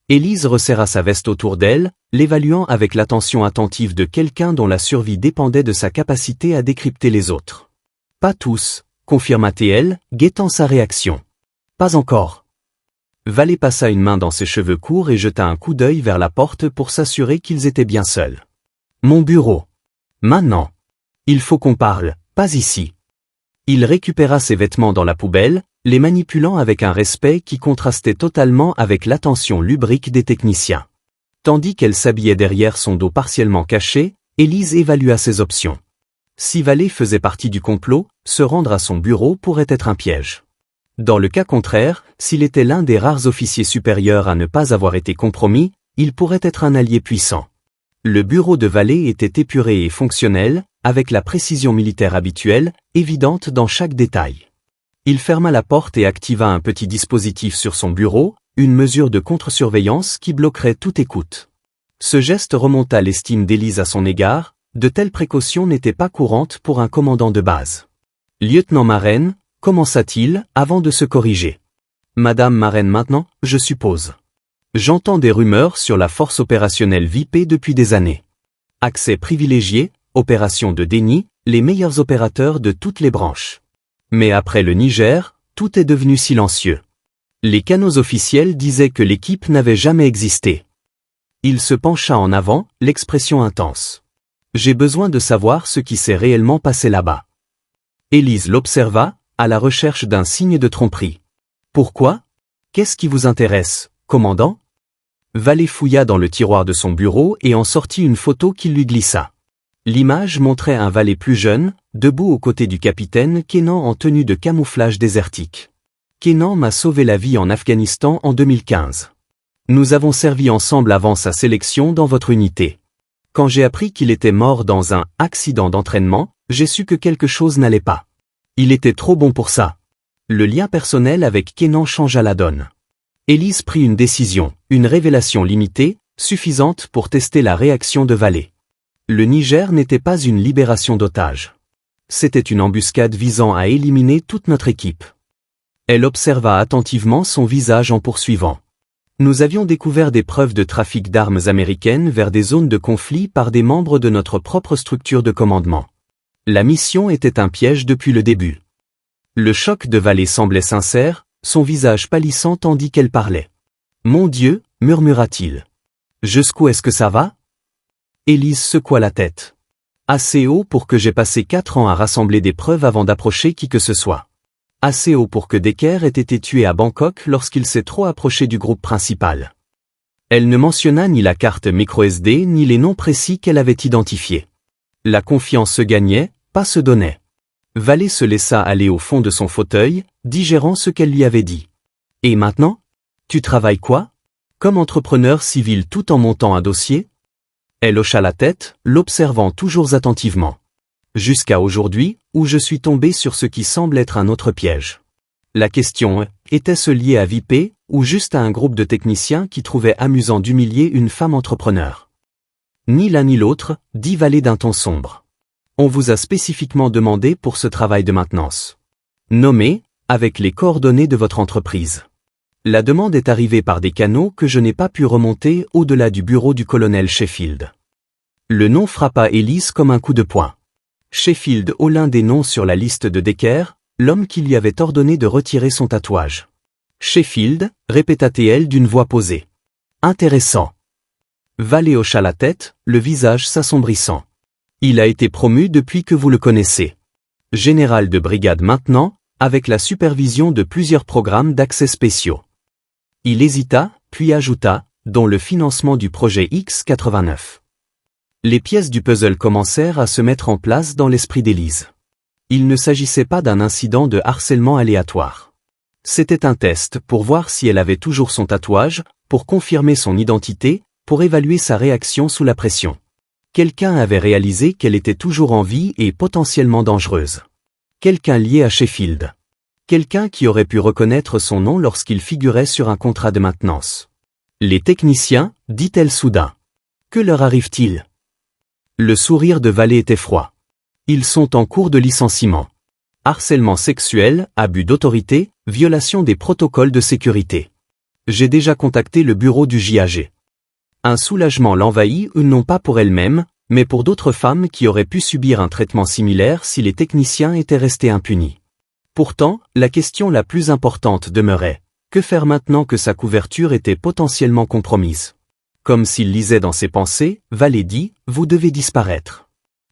Elise resserra sa veste autour d'elle, l'évaluant avec l'attention attentive de quelqu'un dont la survie dépendait de sa capacité à décrypter les autres. « Pas tous », confirma-t-elle, guettant sa réaction. « Pas encore. » Valley passa une main dans ses cheveux courts et jeta un coup d'œil vers la porte pour s'assurer qu'ils étaient bien seuls. « Mon bureau. Maintenant. Il faut qu'on parle, pas ici. » Il récupéra ses vêtements dans la poubelle, les manipulant avec un respect qui contrastait totalement avec l'attention lubrique des techniciens. Tandis qu'elle s'habillait derrière son dos partiellement caché, Elise évalua ses options. Si Valley faisait partie du complot, se rendre à son bureau pourrait être un piège. Dans le cas contraire, s'il était l'un des rares officiers supérieurs à ne pas avoir été compromis, il pourrait être un allié puissant. Le bureau de Valley était épuré et fonctionnel, avec la précision militaire habituelle, évidente dans chaque détail. Il ferma la porte et activa un petit dispositif sur son bureau, une mesure de contre-surveillance qui bloquerait toute écoute. Ce geste remonta l'estime d'Elise à son égard, de telles précautions n'étaient pas courantes pour un commandant de base. « Lieutenant Marraine », commença-t-il, avant de se corriger. « Madame Marraine maintenant, je suppose. J'entends des rumeurs sur la force opérationnelle VIP depuis des années. Accès privilégié, opération de déni, les meilleurs opérateurs de toutes les branches. Mais après le Niger, tout est devenu silencieux. Les canaux officiels disaient que l'équipe n'avait jamais existé. » Il se pencha en avant, l'expression intense. « J'ai besoin de savoir ce qui s'est réellement passé là-bas. » Elise l'observa, à la recherche d'un signe de tromperie. « Pourquoi ? Qu'est-ce qui vous intéresse, commandant ? Valet fouilla dans le tiroir de son bureau et en sortit une photo qu'il lui glissa. L'image montrait un valet plus jeune, debout aux côtés du capitaine Kenan en tenue de camouflage désertique. Kenan m'a sauvé la vie en Afghanistan en 2015. Nous avons servi ensemble avant sa sélection dans votre unité. Quand j'ai appris qu'il était mort dans un accident d'entraînement, j'ai su que quelque chose n'allait pas. Il était trop bon pour ça. Le lien personnel avec Kenan changea la donne. Élise prit une décision, une révélation limitée, suffisante pour tester la réaction de Valet. Le Niger n'était pas une libération d'otages. C'était une embuscade visant à éliminer toute notre équipe. Elle observa attentivement son visage en poursuivant. Nous avions découvert des preuves de trafic d'armes américaines vers des zones de conflit par des membres de notre propre structure de commandement. La mission était un piège depuis le début. Le choc de Valet semblait sincère, son visage pâlissant tandis qu'elle parlait. « Mon Dieu, murmura-t-il. Jusqu'où est-ce que ça va ?» Élise secoua la tête. « Assez haut pour que j'aie passé 4 ans à rassembler des preuves avant d'approcher qui que ce soit. Assez haut pour que Decker ait été tué à Bangkok lorsqu'il s'est trop approché du groupe principal. » Elle ne mentionna ni la carte microSD ni les noms précis qu'elle avait identifiés. La confiance se gagnait, pas se donnait. Valet se laissa aller au fond de son fauteuil, digérant ce qu'elle lui avait dit. « Et maintenant? Tu travailles quoi? Comme entrepreneur civil tout en montant un dossier ?» Elle hocha la tête, l'observant toujours attentivement. « Jusqu'à aujourd'hui, où je suis tombé sur ce qui semble être un autre piège. » La question était-ce lié à VIP, ou juste à un groupe de techniciens qui trouvaient amusant d'humilier une femme entrepreneur? Ni l'un ni l'autre, dit Valet d'un ton sombre. On vous a spécifiquement demandé pour ce travail de maintenance. Nommé, avec les coordonnées de votre entreprise. La demande est arrivée par des canaux que je n'ai pas pu remonter au-delà du bureau du colonel Sheffield. Le nom frappa Élise comme un coup de poing. Sheffield haut l'un des noms sur la liste de Decker, l'homme qui lui avait ordonné de retirer son tatouage. Sheffield, répéta-t-elle d'une voix posée. Intéressant. Valet hocha la tête, le visage s'assombrissant. Il a été promu depuis que vous le connaissez. Général de brigade maintenant, avec la supervision de plusieurs programmes d'accès spéciaux. Il hésita, puis ajouta, dont le financement du projet X-89. Les pièces du puzzle commencèrent à se mettre en place dans l'esprit d'Élise. Il ne s'agissait pas d'un incident de harcèlement aléatoire. C'était un test pour voir si elle avait toujours son tatouage, pour confirmer son identité, pour évaluer sa réaction sous la pression. Quelqu'un avait réalisé qu'elle était toujours en vie et potentiellement dangereuse. Quelqu'un lié à Sheffield. Quelqu'un qui aurait pu reconnaître son nom lorsqu'il figurait sur un contrat de maintenance. Les techniciens, dit-elle soudain. Que leur arrive-t-il? Le sourire de Valet était froid. Ils sont en cours de licenciement. Harcèlement sexuel, abus d'autorité, violation des protocoles de sécurité. J'ai déjà contacté le bureau du JAG. Un soulagement l'envahit, non pas pour elle-même, mais pour d'autres femmes qui auraient pu subir un traitement similaire si les techniciens étaient restés impunis. Pourtant, la question la plus importante demeurait, que faire maintenant que sa couverture était potentiellement compromise? Comme s'il lisait dans ses pensées, Valet dit, vous devez disparaître.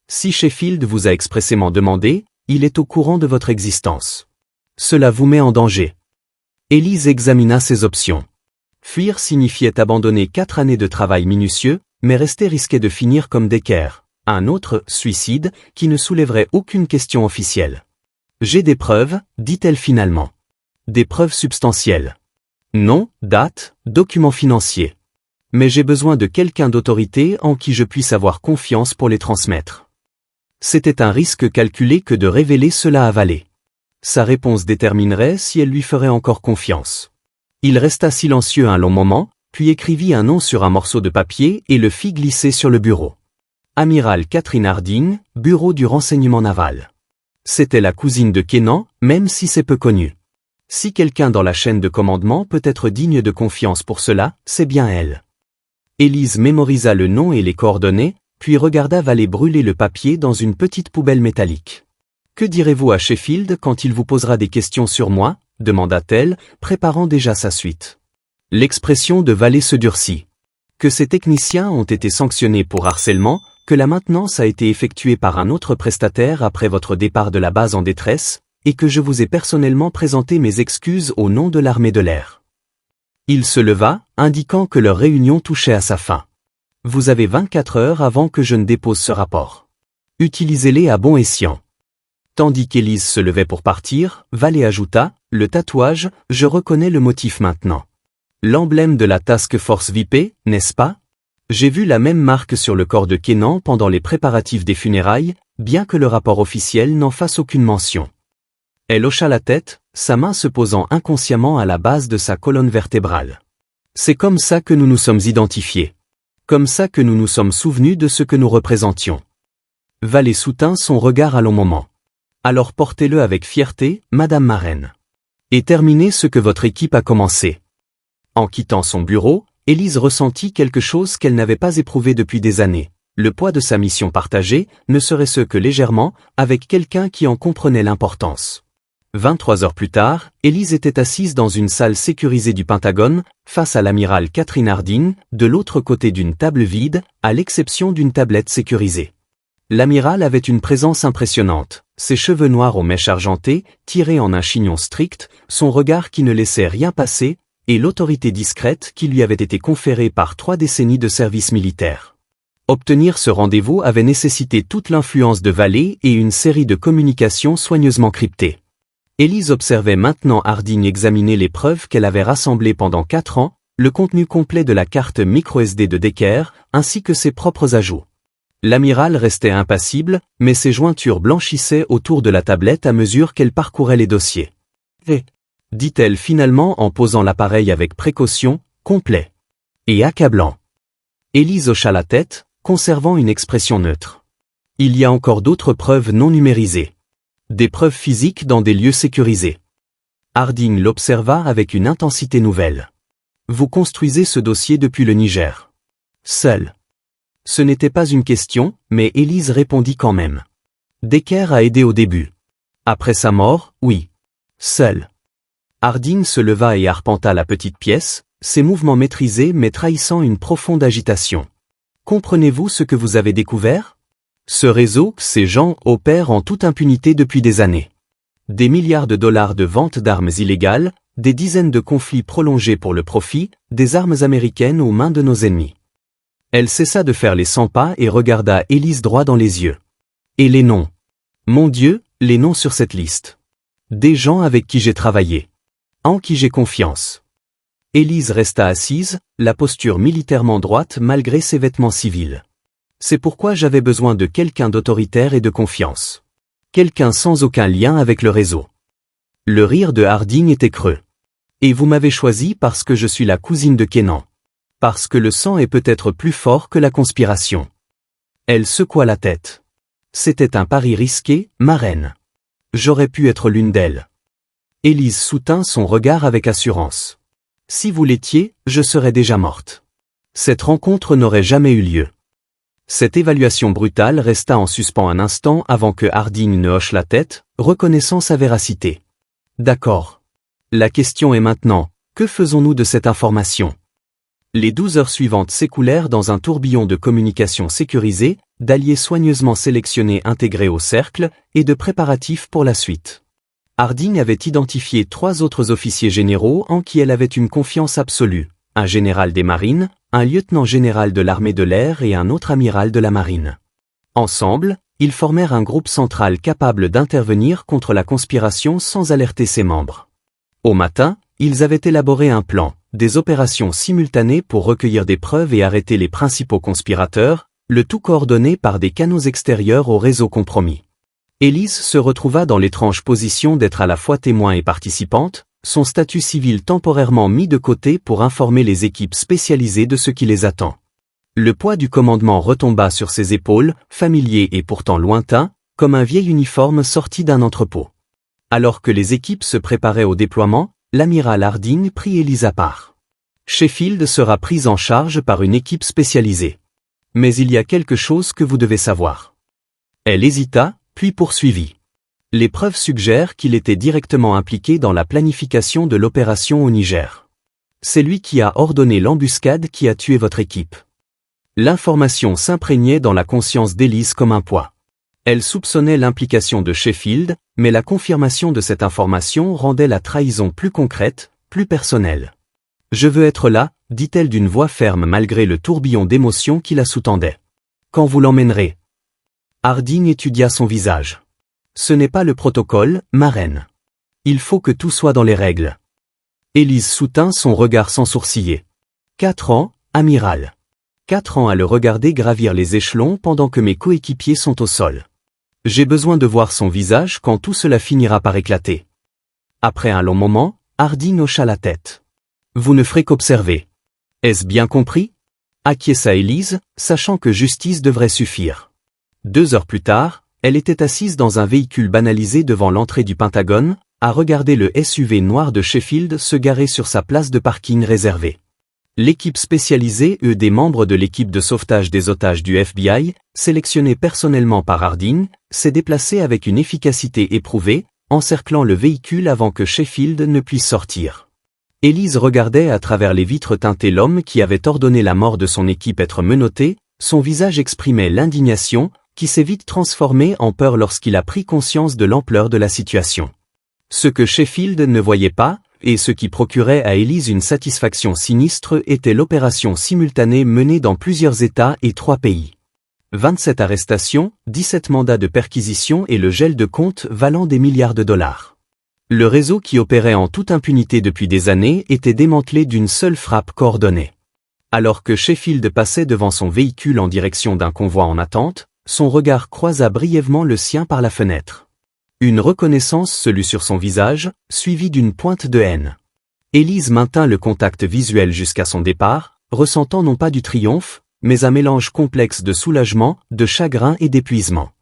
Si Sheffield vous a expressément demandé, il est au courant de votre existence. Cela vous met en danger. Élise examina ses options. Fuir signifiait abandonner 4 années de travail minutieux, mais rester risquait de finir comme Decker, un autre suicide qui ne soulèverait aucune question officielle. J'ai des preuves, dit-elle finalement. Des preuves substantielles. Nom, date, documents financiers. Mais j'ai besoin de quelqu'un d'autorité en qui je puisse avoir confiance pour les transmettre. C'était un risque calculé que de révéler cela à Valet. Sa réponse déterminerait si elle lui ferait encore confiance. Il resta silencieux un long moment, puis écrivit un nom sur un morceau de papier et le fit glisser sur le bureau. Amiral Catherine Harding, bureau du renseignement naval. C'était la cousine de Kenan, même si c'est peu connu. Si quelqu'un dans la chaîne de commandement peut être digne de confiance pour cela, c'est bien elle. Élise mémorisa le nom et les coordonnées, puis regarda Valet brûler le papier dans une petite poubelle métallique. « Que direz-vous à Sheffield quand il vous posera des questions sur moi ?» demanda-t-elle, préparant déjà sa suite. L'expression de Valet se durcit. Que ces techniciens ont été sanctionnés pour harcèlement, que la maintenance a été effectuée par un autre prestataire après votre départ de la base en détresse, et que je vous ai personnellement présenté mes excuses au nom de l'armée de l'air. Il se leva, indiquant que leur réunion touchait à sa fin. Vous avez 24 heures avant que je ne dépose ce rapport. Utilisez-les à bon escient. Tandis qu'Élise se levait pour partir, Valley ajouta, le tatouage, je reconnais le motif maintenant. L'emblème de la Task Force VIP, n'est-ce pas? J'ai vu la même marque sur le corps de Kenan pendant les préparatifs des funérailles, bien que le rapport officiel n'en fasse aucune mention. Elle hocha la tête, sa main se posant inconsciemment à la base de sa colonne vertébrale. C'est comme ça que nous nous sommes identifiés. Comme ça que nous nous sommes souvenus de ce que nous représentions. Valley soutint son regard à long moment. Alors portez-le avec fierté, Madame Marraine. Et terminez ce que votre équipe a commencé. En quittant son bureau, Élise ressentit quelque chose qu'elle n'avait pas éprouvé depuis des années. Le poids de sa mission partagée, ne serait-ce que légèrement, avec quelqu'un qui en comprenait l'importance. 23 heures plus tard, Élise était assise dans une salle sécurisée du Pentagone, face à l'amiral Catherine Harding, de l'autre côté d'une table vide, à l'exception d'une tablette sécurisée. L'amiral avait une présence impressionnante, ses cheveux noirs aux mèches argentées, tirés en un chignon strict, son regard qui ne laissait rien passer, et l'autorité discrète qui lui avait été conférée par 3 décennies de service militaire. Obtenir ce rendez-vous avait nécessité toute l'influence de Valley et une série de communications soigneusement cryptées. Élise observait maintenant Harding examiner les preuves qu'elle avait rassemblées pendant 4 ans, le contenu complet de la carte micro-SD de Decker, ainsi que ses propres ajouts. L'amiral restait impassible, mais ses jointures blanchissaient autour de la tablette à mesure qu'elle parcourait les dossiers. « dit-elle finalement en posant l'appareil avec précaution, complet. Et accablant. Élise hocha la tête, conservant une expression neutre. Il y a encore d'autres preuves non numérisées. Des preuves physiques dans des lieux sécurisés. Harding l'observa avec une intensité nouvelle. Vous construisez ce dossier depuis le Niger. Seul. Ce n'était pas une question, mais Élise répondit quand même. Decker a aidé au début. Après sa mort, oui. Seul. Harding se leva et arpenta la petite pièce, ses mouvements maîtrisés mais trahissant une profonde agitation. Comprenez-vous ce que vous avez découvert? Ce réseau, ces gens, opèrent en toute impunité depuis des années. Des milliards de dollars de vente d'armes illégales, des dizaines de conflits prolongés pour le profit, des armes américaines aux mains de nos ennemis. Elle cessa de faire les 100 pas et regarda Élise droit dans les yeux. Et les noms. Mon Dieu, les noms sur cette liste. Des gens avec qui j'ai travaillé. En qui j'ai confiance. Élise resta assise, la posture militairement droite malgré ses vêtements civils. C'est pourquoi j'avais besoin de quelqu'un d'autoritaire et de confiance. Quelqu'un sans aucun lien avec le réseau. Le rire de Harding était creux. Et vous m'avez choisi parce que je suis la cousine de Kenan. Parce que le sang est peut-être plus fort que la conspiration. Elle secoua la tête. C'était un pari risqué, ma reine. J'aurais pu être l'une d'elles. Élise soutint son regard avec assurance. Si vous l'étiez, je serais déjà morte. Cette rencontre n'aurait jamais eu lieu. Cette évaluation brutale resta en suspens un instant avant que Harding ne hoche la tête, reconnaissant sa véracité. D'accord. La question est maintenant, que faisons-nous de cette information? Les 12 heures suivantes s'écoulèrent dans un tourbillon de communication sécurisée, d'alliés soigneusement sélectionnés intégrés au cercle, et de préparatifs pour la suite. Harding avait identifié 3 autres officiers généraux en qui elle avait une confiance absolue, un général des marines, un lieutenant général de l'armée de l'air et un autre amiral de la marine. Ensemble, ils formèrent un groupe central capable d'intervenir contre la conspiration sans alerter ses membres. Au matin, ils avaient élaboré un plan, des opérations simultanées pour recueillir des preuves et arrêter les principaux conspirateurs, le tout coordonné par des canaux extérieurs au réseau compromis. Élise se retrouva dans l'étrange position d'être à la fois témoin et participante, son statut civil temporairement mis de côté pour informer les équipes spécialisées de ce qui les attend. Le poids du commandement retomba sur ses épaules, familier et pourtant lointain, comme un vieil uniforme sorti d'un entrepôt. Alors que les équipes se préparaient au déploiement, l'amiral Harding prit Élise à part. Sheffield sera prise en charge par une équipe spécialisée. Mais il y a quelque chose que vous devez savoir. Elle hésita, puis poursuivit. Les preuves suggèrent qu'il était directement impliqué dans la planification de l'opération au Niger. C'est lui qui a ordonné l'embuscade qui a tué votre équipe. L'information s'imprégnait dans la conscience d'Élise comme un poids. Elle soupçonnait l'implication de Sheffield, mais la confirmation de cette information rendait la trahison plus concrète, plus personnelle. Je veux être là, dit-elle d'une voix ferme malgré le tourbillon d'émotions qui la sous-tendait. Quand vous l'emmènerez? Harding étudia son visage. Ce n'est pas le protocole, ma reine. Il faut que tout soit dans les règles. Élise soutint son regard sans sourciller. 4 ans, amiral. 4 ans à le regarder gravir les échelons pendant que mes coéquipiers sont au sol. J'ai besoin de voir son visage quand tout cela finira par éclater. Après un long moment, Harding hocha la tête. Vous ne ferez qu'observer. Est-ce bien compris? Acquiesça Élise, sachant que justice devrait suffire. 2 heures plus tard, elle était assise dans un véhicule banalisé devant l'entrée du Pentagone, à regarder le SUV noir de Sheffield se garer sur sa place de parking réservée. L'équipe spécialisée et des membres de l'équipe de sauvetage des otages du FBI, sélectionnée personnellement par Harding, s'est déplacée avec une efficacité éprouvée, encerclant le véhicule avant que Sheffield ne puisse sortir. Élise regardait à travers les vitres teintées l'homme qui avait ordonné la mort de son équipe être menotté, son visage exprimait l'indignation, qui s'est vite transformée en peur lorsqu'il a pris conscience de l'ampleur de la situation. Ce que Sheffield ne voyait pas, et ce qui procurait à Élise une satisfaction sinistre était l'opération simultanée menée dans plusieurs États et 3 pays. 27 arrestations, 17 mandats de perquisition et le gel de comptes valant des milliards de dollars. Le réseau qui opérait en toute impunité depuis des années était démantelé d'une seule frappe coordonnée. Alors que Sheffield passait devant son véhicule en direction d'un convoi en attente, son regard croisa brièvement le sien par la fenêtre. Une reconnaissance se lut sur son visage, suivie d'une pointe de haine. Élise maintint le contact visuel jusqu'à son départ, ressentant non pas du triomphe, mais un mélange complexe de soulagement, de chagrin et d'épuisement.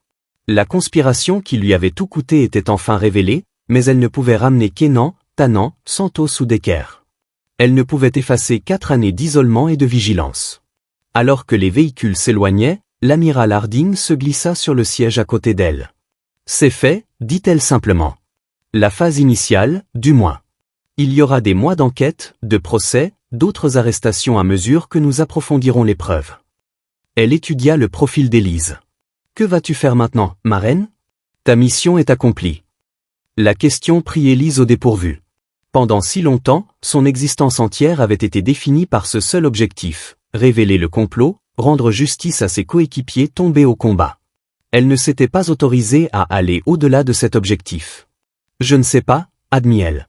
La conspiration qui lui avait tout coûté était enfin révélée, mais elle ne pouvait ramener Kenan, Tannant, Santos ou Decker. Elle ne pouvait effacer 4 années d'isolement et de vigilance. Alors que les véhicules s'éloignaient, l'amiral Harding se glissa sur le siège à côté d'elle. C'est fait, dit-elle simplement. La phase initiale, du moins. Il y aura des mois d'enquête, de procès, d'autres arrestations à mesure que nous approfondirons les preuves. Elle étudia le profil d'Élise. Que vas-tu faire maintenant, ma reine? Ta mission est accomplie. La question prit Élise au dépourvu. Pendant si longtemps, son existence entière avait été définie par ce seul objectif, révéler le complot, rendre justice à ses coéquipiers tombés au combat. Elle ne s'était pas autorisée à aller au-delà de cet objectif. Je ne sais pas, admit-elle.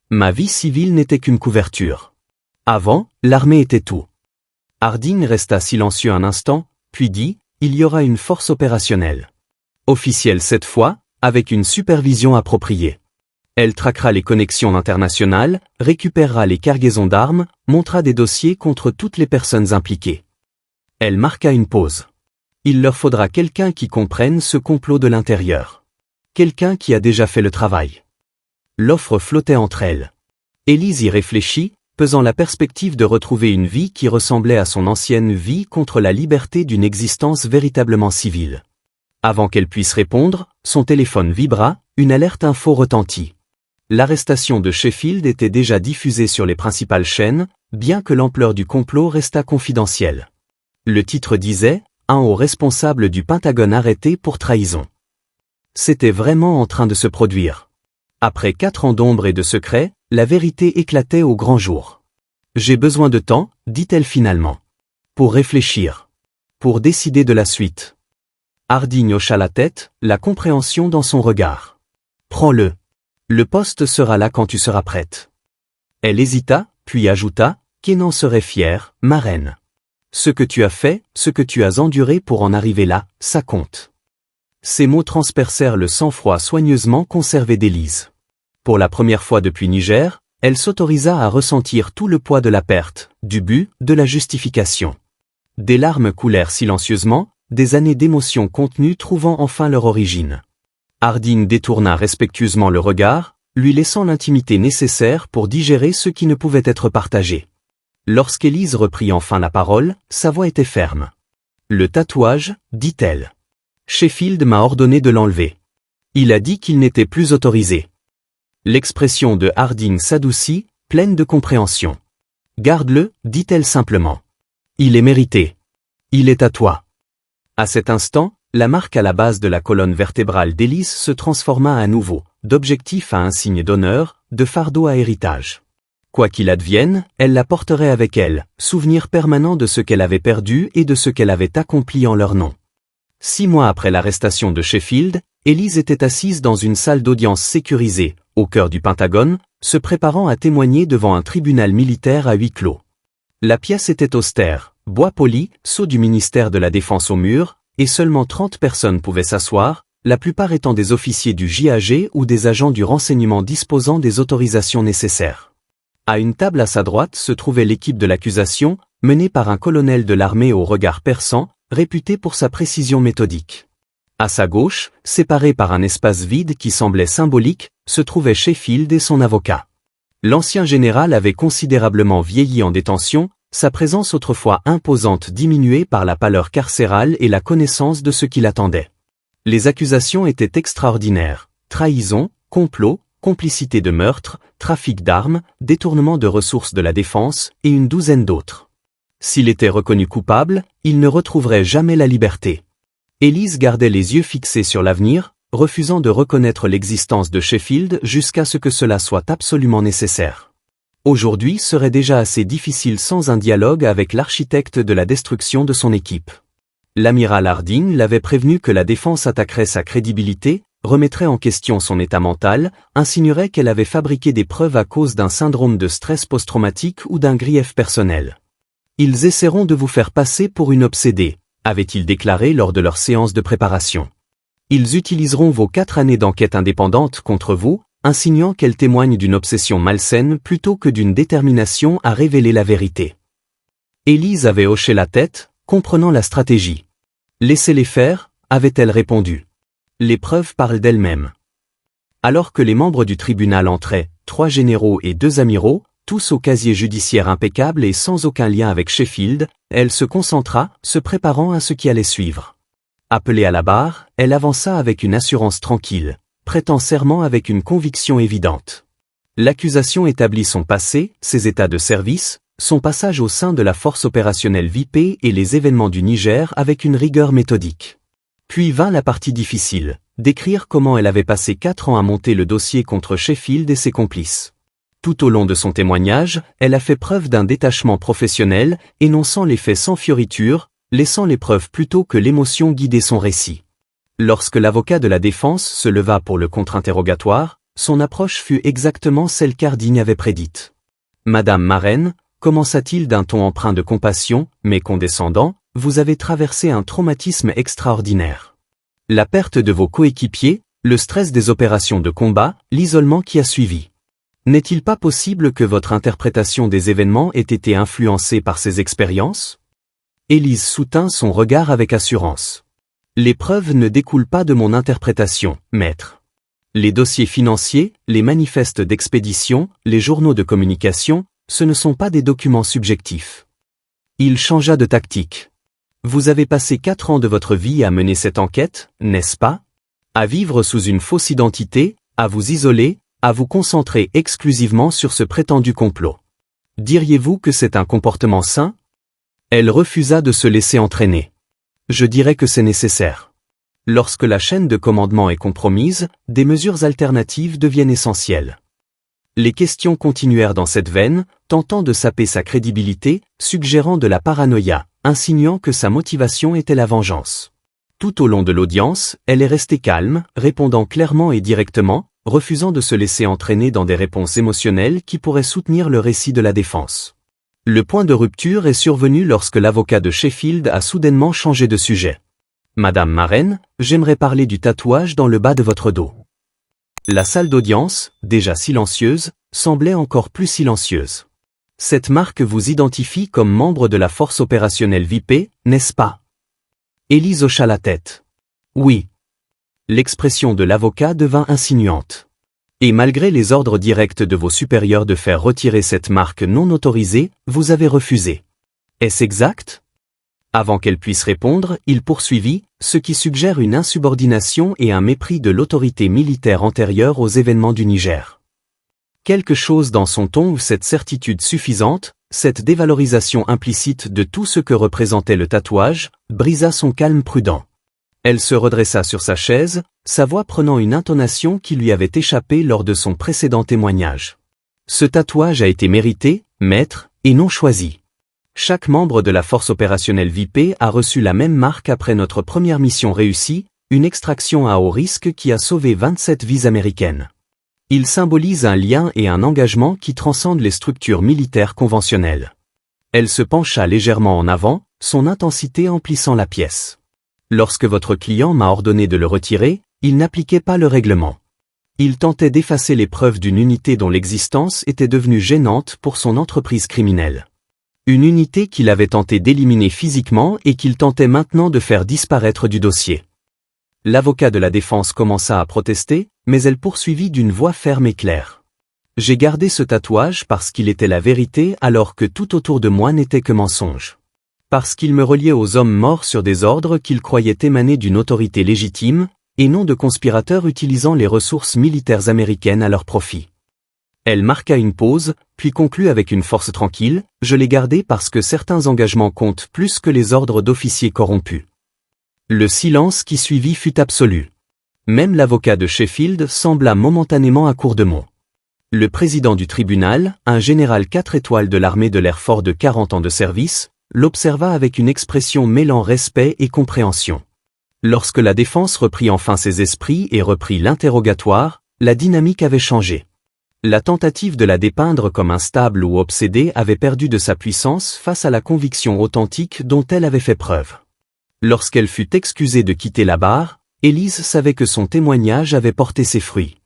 Ma vie civile n'était qu'une couverture. Avant, l'armée était tout. Harding resta silencieux un instant, puis dit, il y aura une force opérationnelle. Officielle cette fois, avec une supervision appropriée. Elle traquera les connexions internationales, récupérera les cargaisons d'armes, montera des dossiers contre toutes les personnes impliquées. Elle marqua une pause. Il leur faudra quelqu'un qui comprenne ce complot de l'intérieur. Quelqu'un qui a déjà fait le travail. L'offre flottait entre elles. Élise y réfléchit, pesant la perspective de retrouver une vie qui ressemblait à son ancienne vie contre la liberté d'une existence véritablement civile. Avant qu'elle puisse répondre, son téléphone vibra, une alerte info retentit. L'arrestation de Sheffield était déjà diffusée sur les principales chaînes, bien que l'ampleur du complot restât confidentielle. Le titre disait « Un haut responsable du Pentagone arrêté pour trahison ». C'était vraiment en train de se produire. Après 4 ans d'ombre et de secret, la vérité éclatait au grand jour. « J'ai besoin de temps », dit-elle finalement. « Pour réfléchir. Pour décider de la suite. » Harding hocha la tête, la compréhension dans son regard. « Prends-le. Le poste sera là quand tu seras prête. » Elle hésita, puis ajouta, « Kenan serait fier, ma reine. Ce que tu as fait, ce que tu as enduré pour en arriver là, ça compte. » Ces mots transpercèrent le sang-froid soigneusement conservé d'Élise. Pour la première fois depuis Niger, elle s'autorisa à ressentir tout le poids de la perte, du but, de la justification. Des larmes coulèrent silencieusement, des années d'émotions contenues trouvant enfin leur origine. Harding détourna respectueusement le regard, lui laissant l'intimité nécessaire pour digérer ce qui ne pouvait être partagé. Lorsqu'Élise reprit enfin la parole, sa voix était ferme. « Le tatouage, dit-elle. Sheffield m'a ordonné de l'enlever. Il a dit qu'il n'était plus autorisé. » L'expression de Harding s'adoucit, pleine de compréhension. « Garde-le, dit-elle simplement. Il est mérité. Il est à toi. » À cet instant, la marque à la base de la colonne vertébrale d'Élise se transforma à nouveau, d'objectif à un signe d'honneur, de fardeau à héritage. Quoi qu'il advienne, elle la porterait avec elle, souvenir permanent de ce qu'elle avait perdu et de ce qu'elle avait accompli en leur nom. 6 mois après l'arrestation de Sheffield, Elise était assise dans une salle d'audience sécurisée, au cœur du Pentagone, se préparant à témoigner devant un tribunal militaire à huis clos. La pièce était austère, bois poli, sceaux du ministère de la Défense au mur, et seulement 30 personnes pouvaient s'asseoir, la plupart étant des officiers du JAG ou des agents du renseignement disposant des autorisations nécessaires. À une table à sa droite se trouvait l'équipe de l'accusation, menée par un colonel de l'armée au regard perçant, réputé pour sa précision méthodique. À sa gauche, séparé par un espace vide qui semblait symbolique, se trouvait Sheffield et son avocat. L'ancien général avait considérablement vieilli en détention, sa présence autrefois imposante diminuée par la pâleur carcérale et la connaissance de ce qui l'attendait. Les accusations étaient extraordinaires: trahison, complot, complicité de meurtre, trafic d'armes, détournement de ressources de la défense, et une douzaine d'autres. S'il était reconnu coupable, il ne retrouverait jamais la liberté. Elise gardait les yeux fixés sur l'avenir, refusant de reconnaître l'existence de Sheffield jusqu'à ce que cela soit absolument nécessaire. Aujourd'hui serait déjà assez difficile sans un dialogue avec l'architecte de la destruction de son équipe. L'amiral Harding l'avait prévenu que la défense attaquerait sa crédibilité, remettrait en question son état mental, insinuerait qu'elle avait fabriqué des preuves à cause d'un syndrome de stress post-traumatique ou d'un grief personnel. « Ils essaieront de vous faire passer pour une obsédée », avait-il déclaré lors de leur séance de préparation. « Ils utiliseront vos 4 années d'enquête indépendante contre vous, insinuant qu'elles témoignent d'une obsession malsaine plutôt que d'une détermination à révéler la vérité. » Elise avait hoché la tête, comprenant la stratégie. « Laissez-les faire », avait-elle répondu. Les preuves parlent d'elles-mêmes. Alors que les membres du tribunal entraient, 3 généraux et 2 amiraux, tous au casier judiciaire impeccable et sans aucun lien avec Sheffield, elle se concentra, se préparant à ce qui allait suivre. Appelée à la barre, elle avança avec une assurance tranquille, prêtant serment avec une conviction évidente. L'accusation établit son passé, ses états de service, son passage au sein de la force opérationnelle VIP et les événements du Niger avec une rigueur méthodique. Puis vint la partie difficile, décrire comment elle avait passé 4 ans à monter le dossier contre Sheffield et ses complices. Tout au long de son témoignage, elle a fait preuve d'un détachement professionnel, énonçant les faits sans fioriture, laissant les preuves plutôt que l'émotion guider son récit. Lorsque l'avocat de la défense se leva pour le contre-interrogatoire, son approche fut exactement celle qu'Harding avait prédite. « Madame Marraine », commença-t-il d'un ton empreint de compassion, mais condescendant, « vous avez traversé un traumatisme extraordinaire. La perte de vos coéquipiers, le stress des opérations de combat, l'isolement qui a suivi. N'est-il pas possible que votre interprétation des événements ait été influencée par ces expériences ?» Elise soutint son regard avec assurance. « Les preuves ne découlent pas de mon interprétation, maître. Les dossiers financiers, les manifestes d'expédition, les journaux de communication, ce ne sont pas des documents subjectifs. » Il changea de tactique. « Vous avez passé 4 ans de votre vie à mener cette enquête, n'est-ce pas? À vivre sous une fausse identité, à vous isoler, à vous concentrer exclusivement sur ce prétendu complot. Diriez-vous que c'est un comportement sain ?» Elle refusa de se laisser entraîner. « Je dirais que c'est nécessaire. Lorsque la chaîne de commandement est compromise, des mesures alternatives deviennent essentielles. » Les questions continuèrent dans cette veine, tentant de saper sa crédibilité, suggérant de la paranoïa, insinuant que sa motivation était la vengeance. Tout au long de l'audience, elle est restée calme, répondant clairement et directement, refusant de se laisser entraîner dans des réponses émotionnelles qui pourraient soutenir le récit de la défense. Le point de rupture est survenu lorsque l'avocat de Sheffield a soudainement changé de sujet. « Madame Marraine, j'aimerais parler du tatouage dans le bas de votre dos. » La salle d'audience, déjà silencieuse, semblait encore plus silencieuse. « Cette marque vous identifie comme membre de la force opérationnelle VIP, n'est-ce pas ?» Elise hocha la tête. « Oui. » L'expression de l'avocat devint insinuante. « Et malgré les ordres directs de vos supérieurs de faire retirer cette marque non autorisée, vous avez refusé. Est-ce exact ?» Avant qu'elle puisse répondre, il poursuivit, ce qui suggère une insubordination et un mépris de l'autorité militaire antérieure aux événements du Niger. Quelque chose dans son ton ou cette certitude suffisante, cette dévalorisation implicite de tout ce que représentait le tatouage, brisa son calme prudent. Elle se redressa sur sa chaise, sa voix prenant une intonation qui lui avait échappé lors de son précédent témoignage. Ce tatouage a été mérité, maître, et non choisi. Chaque membre de la force opérationnelle VIP a reçu la même marque après notre première mission réussie, une extraction à haut risque qui a sauvé 27 vies américaines. Il symbolise un lien et un engagement qui transcendent les structures militaires conventionnelles. Elle se pencha légèrement en avant, son intensité emplissant la pièce. Lorsque votre client m'a ordonné de le retirer, il n'appliquait pas le règlement. Il tentait d'effacer les preuves d'une unité dont l'existence était devenue gênante pour son entreprise criminelle. Une unité qu'il avait tenté d'éliminer physiquement et qu'il tentait maintenant de faire disparaître du dossier. L'avocat de la défense commença à protester, mais elle poursuivit d'une voix ferme et claire. J'ai gardé ce tatouage parce qu'il était la vérité alors que tout autour de moi n'était que mensonge. Parce qu'il me reliait aux hommes morts sur des ordres qu'ils croyaient émaner d'une autorité légitime, et non de conspirateurs utilisant les ressources militaires américaines à leur profit. Elle marqua une pause, puis conclut avec une force tranquille, je l'ai gardé parce que certains engagements comptent plus que les ordres d'officiers corrompus. Le silence qui suivit fut absolu. Même l'avocat de Sheffield sembla momentanément à court de mots. Le président du tribunal, un général 4 étoiles de l'armée de l'air fort de 40 ans de service, l'observa avec une expression mêlant respect et compréhension. Lorsque la défense reprit enfin ses esprits et reprit l'interrogatoire, la dynamique avait changé. La tentative de la dépeindre comme instable ou obsédée avait perdu de sa puissance face à la conviction authentique dont elle avait fait preuve. Lorsqu'elle fut excusée de quitter la barre, Élise savait que son témoignage avait porté ses fruits.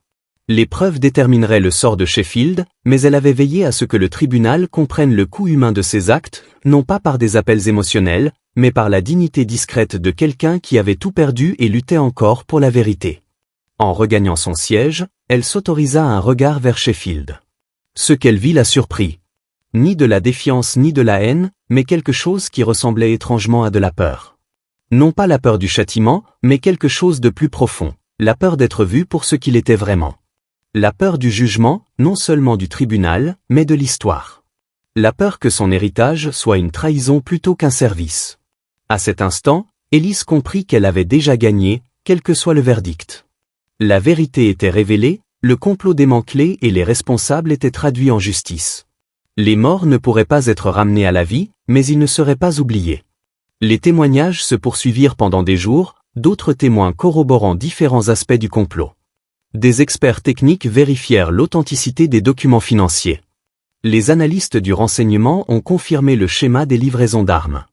Les preuves détermineraient le sort de Sheffield, mais elle avait veillé à ce que le tribunal comprenne le coût humain de ses actes, non pas par des appels émotionnels, mais par la dignité discrète de quelqu'un qui avait tout perdu et luttait encore pour la vérité. En regagnant son siège, elle s'autorisa un regard vers Sheffield. Ce qu'elle vit la surprit. Ni de la défiance ni de la haine, mais quelque chose qui ressemblait étrangement à de la peur. Non pas la peur du châtiment, mais quelque chose de plus profond, la peur d'être vu pour ce qu'il était vraiment. La peur du jugement, non seulement du tribunal, mais de l'histoire. La peur que son héritage soit une trahison plutôt qu'un service. À cet instant, Élise comprit qu'elle avait déjà gagné, quel que soit le verdict. La vérité était révélée, le complot démantelé et les responsables étaient traduits en justice. Les morts ne pourraient pas être ramenés à la vie, mais ils ne seraient pas oubliés. Les témoignages se poursuivirent pendant des jours, d'autres témoins corroborant différents aspects du complot. Des experts techniques vérifièrent l'authenticité des documents financiers. Les analystes du renseignement ont confirmé le schéma des livraisons d'armes.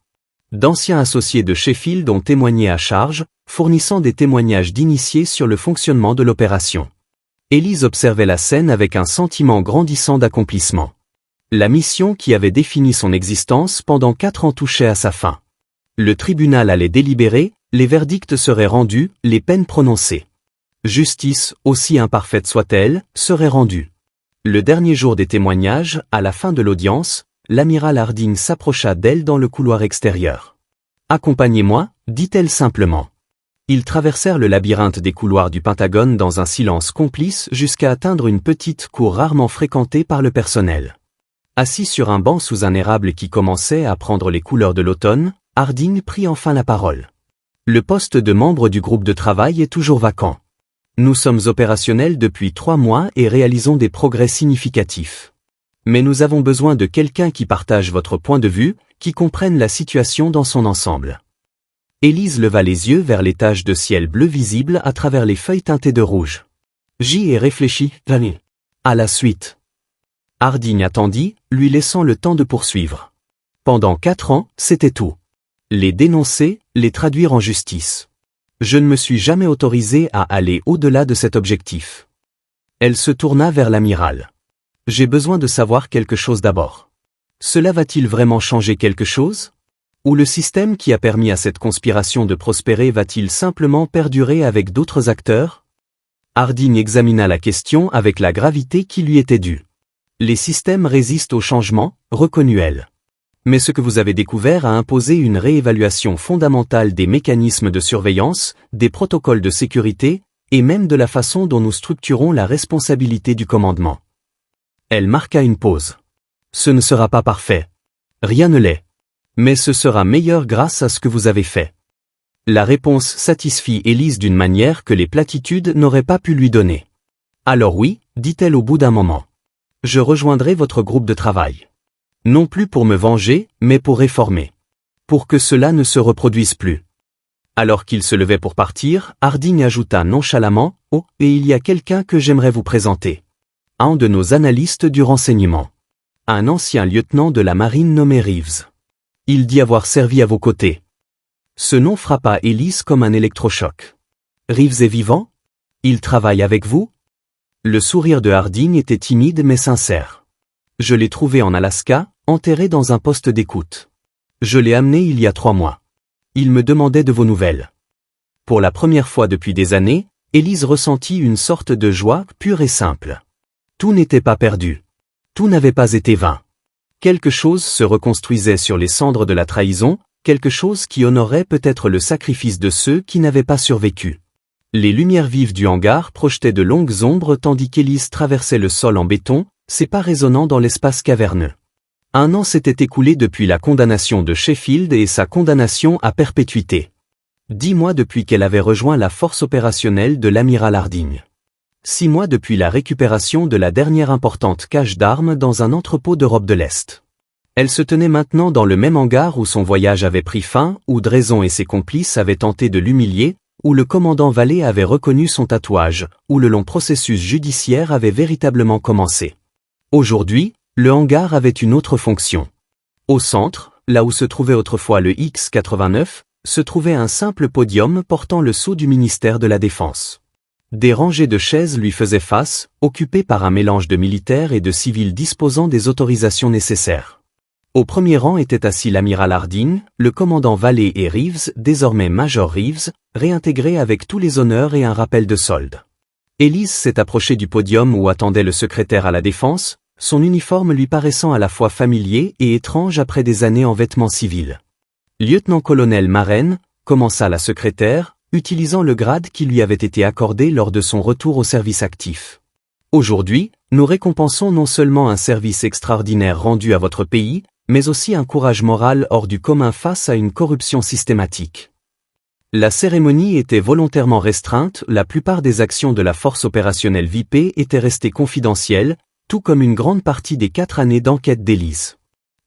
D'anciens associés de Sheffield ont témoigné à charge, fournissant des témoignages d'initiés sur le fonctionnement de l'opération. Élise observait la scène avec un sentiment grandissant d'accomplissement. La mission qui avait défini son existence pendant 4 ans touchait à sa fin. Le tribunal allait délibérer, les verdicts seraient rendus, les peines prononcées. Justice, aussi imparfaite soit-elle, serait rendue. Le dernier jour des témoignages, à la fin de l'audience, l'amiral Harding s'approcha d'elle dans le couloir extérieur. « Accompagnez-moi » dit-elle simplement. Ils traversèrent le labyrinthe des couloirs du Pentagone dans un silence complice jusqu'à atteindre une petite cour rarement fréquentée par le personnel. Assis sur un banc sous un érable qui commençait à prendre les couleurs de l'automne, Harding prit enfin la parole. « Le poste de membre du groupe de travail est toujours vacant. Nous sommes opérationnels depuis 3 mois et réalisons des progrès significatifs. Mais nous avons besoin de quelqu'un qui partage votre point de vue, qui comprenne la situation dans son ensemble. » Élise leva les yeux vers les taches de ciel bleu visibles à travers les feuilles teintées de rouge. J'y ai réfléchi, Daniel. À la suite. Harding attendit, lui laissant le temps de poursuivre. Pendant 4 ans, c'était tout. Les dénoncer, les traduire en justice. Je ne me suis jamais autorisé à aller au-delà de cet objectif. Elle se tourna vers l'amiral. J'ai besoin de savoir quelque chose d'abord. Cela va-t-il vraiment changer quelque chose ? Ou le système qui a permis à cette conspiration de prospérer va-t-il simplement perdurer avec d'autres acteurs ? Harding examina la question avec la gravité qui lui était due. Les systèmes résistent au changement, reconnut-elle. Mais ce que vous avez découvert a imposé une réévaluation fondamentale des mécanismes de surveillance, des protocoles de sécurité, et même de la façon dont nous structurons la responsabilité du commandement. Elle marqua une pause. Ce ne sera pas parfait. Rien ne l'est. Mais ce sera meilleur grâce à ce que vous avez fait. La réponse satisfit Élise d'une manière que les platitudes n'auraient pas pu lui donner. Alors oui, dit-elle au bout d'un moment. Je rejoindrai votre groupe de travail. Non plus pour me venger, mais pour réformer. Pour que cela ne se reproduise plus. Alors qu'il se levait pour partir, Harding ajouta nonchalamment « Oh, et il y a quelqu'un que j'aimerais vous présenter. Un de nos analystes du renseignement. Un ancien lieutenant de la marine nommé Reeves. Il dit avoir servi à vos côtés. » Ce nom frappa Elise comme un électrochoc. « Reeves est vivant? Il travaille avec vous ?» Le sourire de Harding était timide mais sincère. « Je l'ai trouvé en Alaska, enterré dans un poste d'écoute. Je l'ai amené il y a 3 mois. Il me demandait de vos nouvelles. » Pour la première fois depuis des années, Elise ressentit une sorte de joie pure et simple. Tout n'était pas perdu. Tout n'avait pas été vain. Quelque chose se reconstruisait sur les cendres de la trahison, quelque chose qui honorait peut-être le sacrifice de ceux qui n'avaient pas survécu. Les lumières vives du hangar projetaient de longues ombres tandis qu'Elise traversait le sol en béton, ses pas résonnant dans l'espace caverneux. 1 an s'était écoulé depuis la condamnation de Sheffield et sa condamnation à perpétuité. 10 mois depuis qu'elle avait rejoint la force opérationnelle de l'amiral Harding. 6 mois depuis la récupération de la dernière importante cache d'armes dans un entrepôt d'Europe de l'Est. Elle se tenait maintenant dans le même hangar où son voyage avait pris fin, où Drayson et ses complices avaient tenté de l'humilier, où le commandant Vallée avait reconnu son tatouage, où le long processus judiciaire avait véritablement commencé. Aujourd'hui, le hangar avait une autre fonction. Au centre, là où se trouvait autrefois le X-89, se trouvait un simple podium portant le sceau du ministère de la Défense. Des rangées de chaises lui faisaient face, occupées par un mélange de militaires et de civils disposant des autorisations nécessaires. Au premier rang était assis l'amiral Harding, le commandant Vallée et Reeves, désormais Major Reeves, réintégré avec tous les honneurs et un rappel de solde. Elise s'est approchée du podium où attendait le secrétaire à la Défense, son uniforme lui paraissant à la fois familier et étrange après des années en vêtements civils. « Lieutenant-colonel Maren », commença la secrétaire, utilisant le grade qui lui avait été accordé lors de son retour au service actif. « Aujourd'hui, nous récompensons non seulement un service extraordinaire rendu à votre pays, mais aussi un courage moral hors du commun face à une corruption systématique. » La cérémonie était volontairement restreinte, la plupart des actions de la force opérationnelle VIP étaient restées confidentielles, tout comme une grande partie des 4 années d'enquête d'Elise.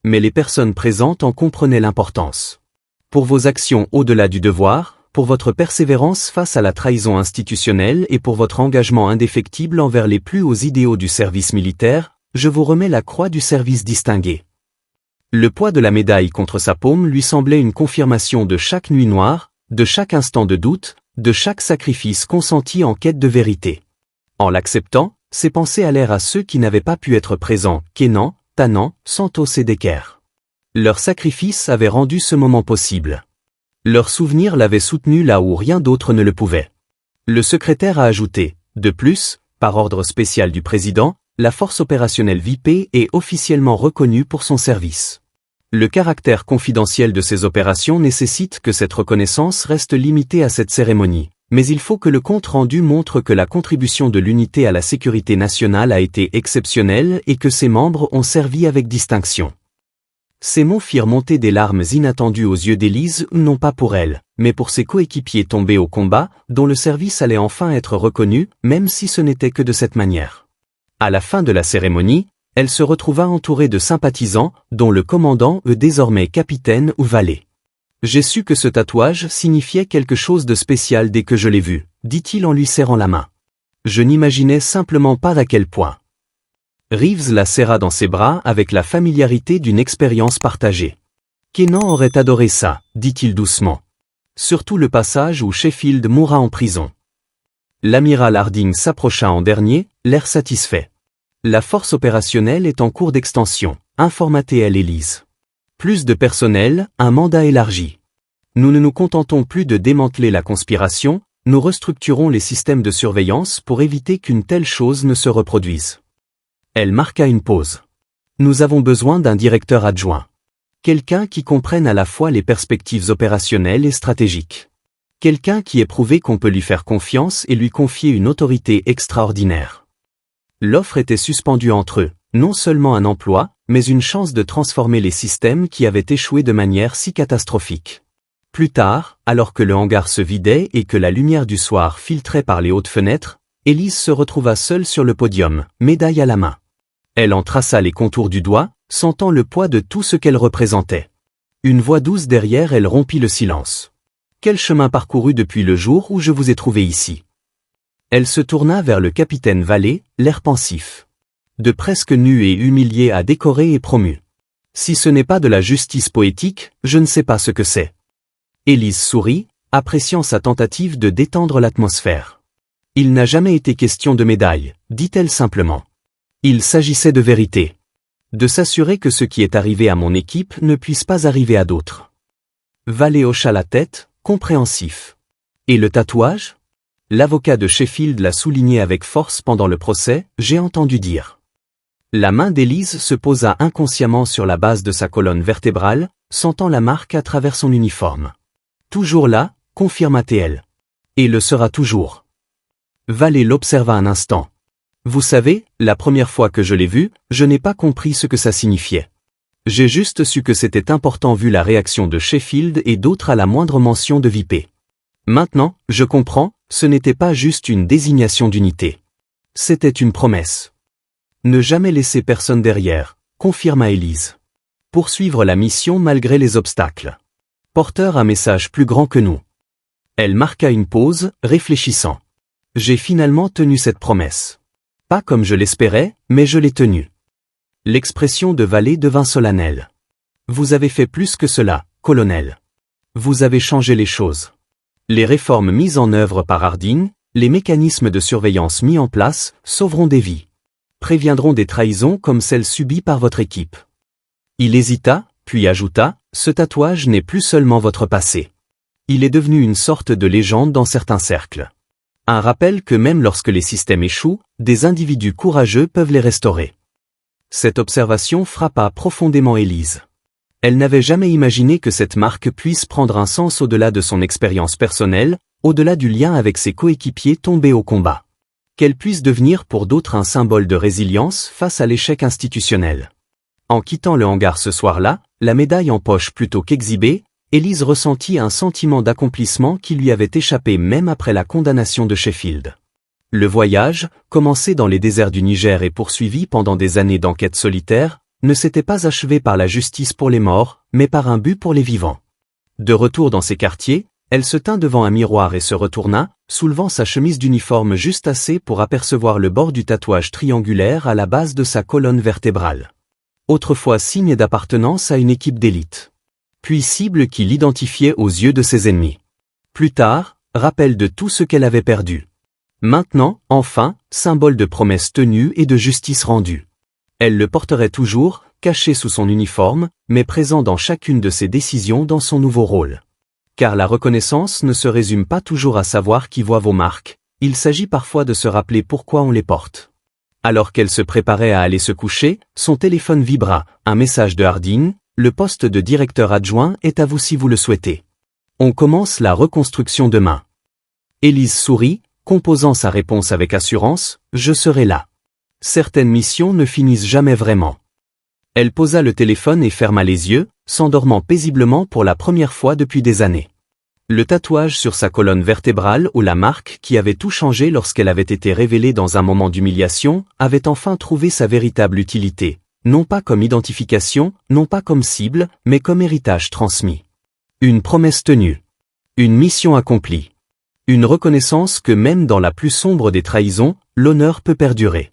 Mais les personnes présentes en comprenaient l'importance. Pour vos actions au-delà du devoir, pour votre persévérance face à la trahison institutionnelle et pour votre engagement indéfectible envers les plus hauts idéaux du service militaire, je vous remets la croix du service distingué. Le poids de la médaille contre sa paume lui semblait une confirmation de chaque nuit noire, de chaque instant de doute, de chaque sacrifice consenti en quête de vérité. En l'acceptant, ses pensées allèrent à ceux qui n'avaient pas pu être présents, Kenan, Tannant, Santos et Decker. Leur sacrifice avait rendu ce moment possible. Leur souvenir l'avait soutenu là où rien d'autre ne le pouvait. Le secrétaire a ajouté, de plus, par ordre spécial du président, la force opérationnelle VIP est officiellement reconnue pour son service. Le caractère confidentiel de ces opérations nécessite que cette reconnaissance reste limitée à cette cérémonie. Mais il faut que le compte rendu montre que la contribution de l'unité à la sécurité nationale a été exceptionnelle et que ses membres ont servi avec distinction. Ces mots firent monter des larmes inattendues aux yeux d'Elise, non pas pour elle, mais pour ses coéquipiers tombés au combat, dont le service allait enfin être reconnu, même si ce n'était que de cette manière. À la fin de la cérémonie, elle se retrouva entourée de sympathisants, dont le commandant désormais capitaine ou valet. « J'ai su que ce tatouage signifiait quelque chose de spécial dès que je l'ai vu, » dit-il en lui serrant la main. « Je n'imaginais simplement pas à quel point. » Reeves la serra dans ses bras avec la familiarité d'une expérience partagée. « Kenan aurait adoré ça, » dit-il doucement. « Surtout le passage où Sheffield mourra en prison. » L'amiral Harding s'approcha en dernier, l'air satisfait. « La force opérationnelle est en cours d'extension, » informatait-elle Elise. Plus de personnel, un mandat élargi. Nous ne nous contentons plus de démanteler la conspiration, nous restructurons les systèmes de surveillance pour éviter qu'une telle chose ne se reproduise. Elle marqua une pause. Nous avons besoin d'un directeur adjoint. Quelqu'un qui comprenne à la fois les perspectives opérationnelles et stratégiques. Quelqu'un qui ait prouvé qu'on peut lui faire confiance et lui confier une autorité extraordinaire. L'offre était suspendue entre eux, non seulement un emploi, mais une chance de transformer les systèmes qui avaient échoué de manière si catastrophique. Plus tard, alors que le hangar se vidait et que la lumière du soir filtrait par les hautes fenêtres, Elise se retrouva seule sur le podium, médaille à la main. Elle en traça les contours du doigt, sentant le poids de tout ce qu'elle représentait. Une voix douce derrière elle rompit le silence. « Quel chemin parcouru depuis le jour où je vous ai trouvé ici ?» Elle se tourna vers le capitaine Vallée, l'air pensif. De presque nu et humilié à décoré et promu. Si ce n'est pas de la justice poétique, je ne sais pas ce que c'est. Élise sourit, appréciant sa tentative de détendre l'atmosphère. Il n'a jamais été question de médaille, dit-elle simplement. Il s'agissait de vérité. De s'assurer que ce qui est arrivé à mon équipe ne puisse pas arriver à d'autres. Vallée hocha la tête, compréhensif. Et le tatouage ? L'avocat de Sheffield l'a souligné avec force pendant le procès, j'ai entendu dire. La main d'Élise se posa inconsciemment sur la base de sa colonne vertébrale, sentant la marque à travers son uniforme. Toujours là, confirma-t-elle. Et le sera toujours. Vallée l'observa un instant. Vous savez, la première fois que je l'ai vu, je n'ai pas compris ce que ça signifiait. J'ai juste su que c'était important vu la réaction de Sheffield et d'autres à la moindre mention de VIP. Maintenant, je comprends, ce n'était pas juste une désignation d'unité. C'était une promesse. Ne jamais laisser personne derrière, confirma Élise. Poursuivre la mission malgré les obstacles. Porteur un message plus grand que nous. Elle marqua une pause, réfléchissant. J'ai finalement tenu cette promesse. Pas comme je l'espérais, mais je l'ai tenue. L'expression de Vallée devint solennelle. Vous avez fait plus que cela, colonel. Vous avez changé les choses. Les réformes mises en œuvre par Harding, les mécanismes de surveillance mis en place, sauveront des vies. Préviendront des trahisons comme celles subies par votre équipe. Il hésita, puis ajouta, ce tatouage n'est plus seulement votre passé. Il est devenu une sorte de légende dans certains cercles. Un rappel que même lorsque les systèmes échouent, des individus courageux peuvent les restaurer. Cette observation frappa profondément Élise. Elle n'avait jamais imaginé que cette marque puisse prendre un sens au-delà de son expérience personnelle, au-delà du lien avec ses coéquipiers tombés au combat. Qu'elle puisse devenir pour d'autres un symbole de résilience face à l'échec institutionnel. En quittant le hangar ce soir-là, la médaille en poche plutôt qu'exhibée, Élise ressentit un sentiment d'accomplissement qui lui avait échappé même après la condamnation de Sheffield. Le voyage, commencé dans les déserts du Niger et poursuivi pendant des années d'enquête solitaire, ne s'était pas achevé par la justice pour les morts, mais par un but pour les vivants. De retour dans ses quartiers, elle se tint devant un miroir et se retourna, soulevant sa chemise d'uniforme juste assez pour apercevoir le bord du tatouage triangulaire à la base de sa colonne vertébrale. Autrefois signe d'appartenance à une équipe d'élite. Puis cible qui l'identifiait aux yeux de ses ennemis. Plus tard, rappel de tout ce qu'elle avait perdu. Maintenant, enfin, symbole de promesses tenues et de justice rendue. Elle le porterait toujours, caché sous son uniforme, mais présent dans chacune de ses décisions dans son nouveau rôle. Car la reconnaissance ne se résume pas toujours à savoir qui voit vos marques, il s'agit parfois de se rappeler pourquoi on les porte. Alors qu'elle se préparait à aller se coucher, son téléphone vibra, un message de Harding, le poste de directeur adjoint est à vous si vous le souhaitez. On commence la reconstruction demain. Élise sourit, composant sa réponse avec assurance, je serai là. Certaines missions ne finissent jamais vraiment. Elle posa le téléphone et ferma les yeux, s'endormant paisiblement pour la première fois depuis des années. Le tatouage sur sa colonne vertébrale ou la marque qui avait tout changé lorsqu'elle avait été révélée dans un moment d'humiliation, avait enfin trouvé sa véritable utilité, non pas comme identification, non pas comme cible, mais comme héritage transmis. Une promesse tenue. Une mission accomplie. Une reconnaissance que même dans la plus sombre des trahisons, l'honneur peut perdurer.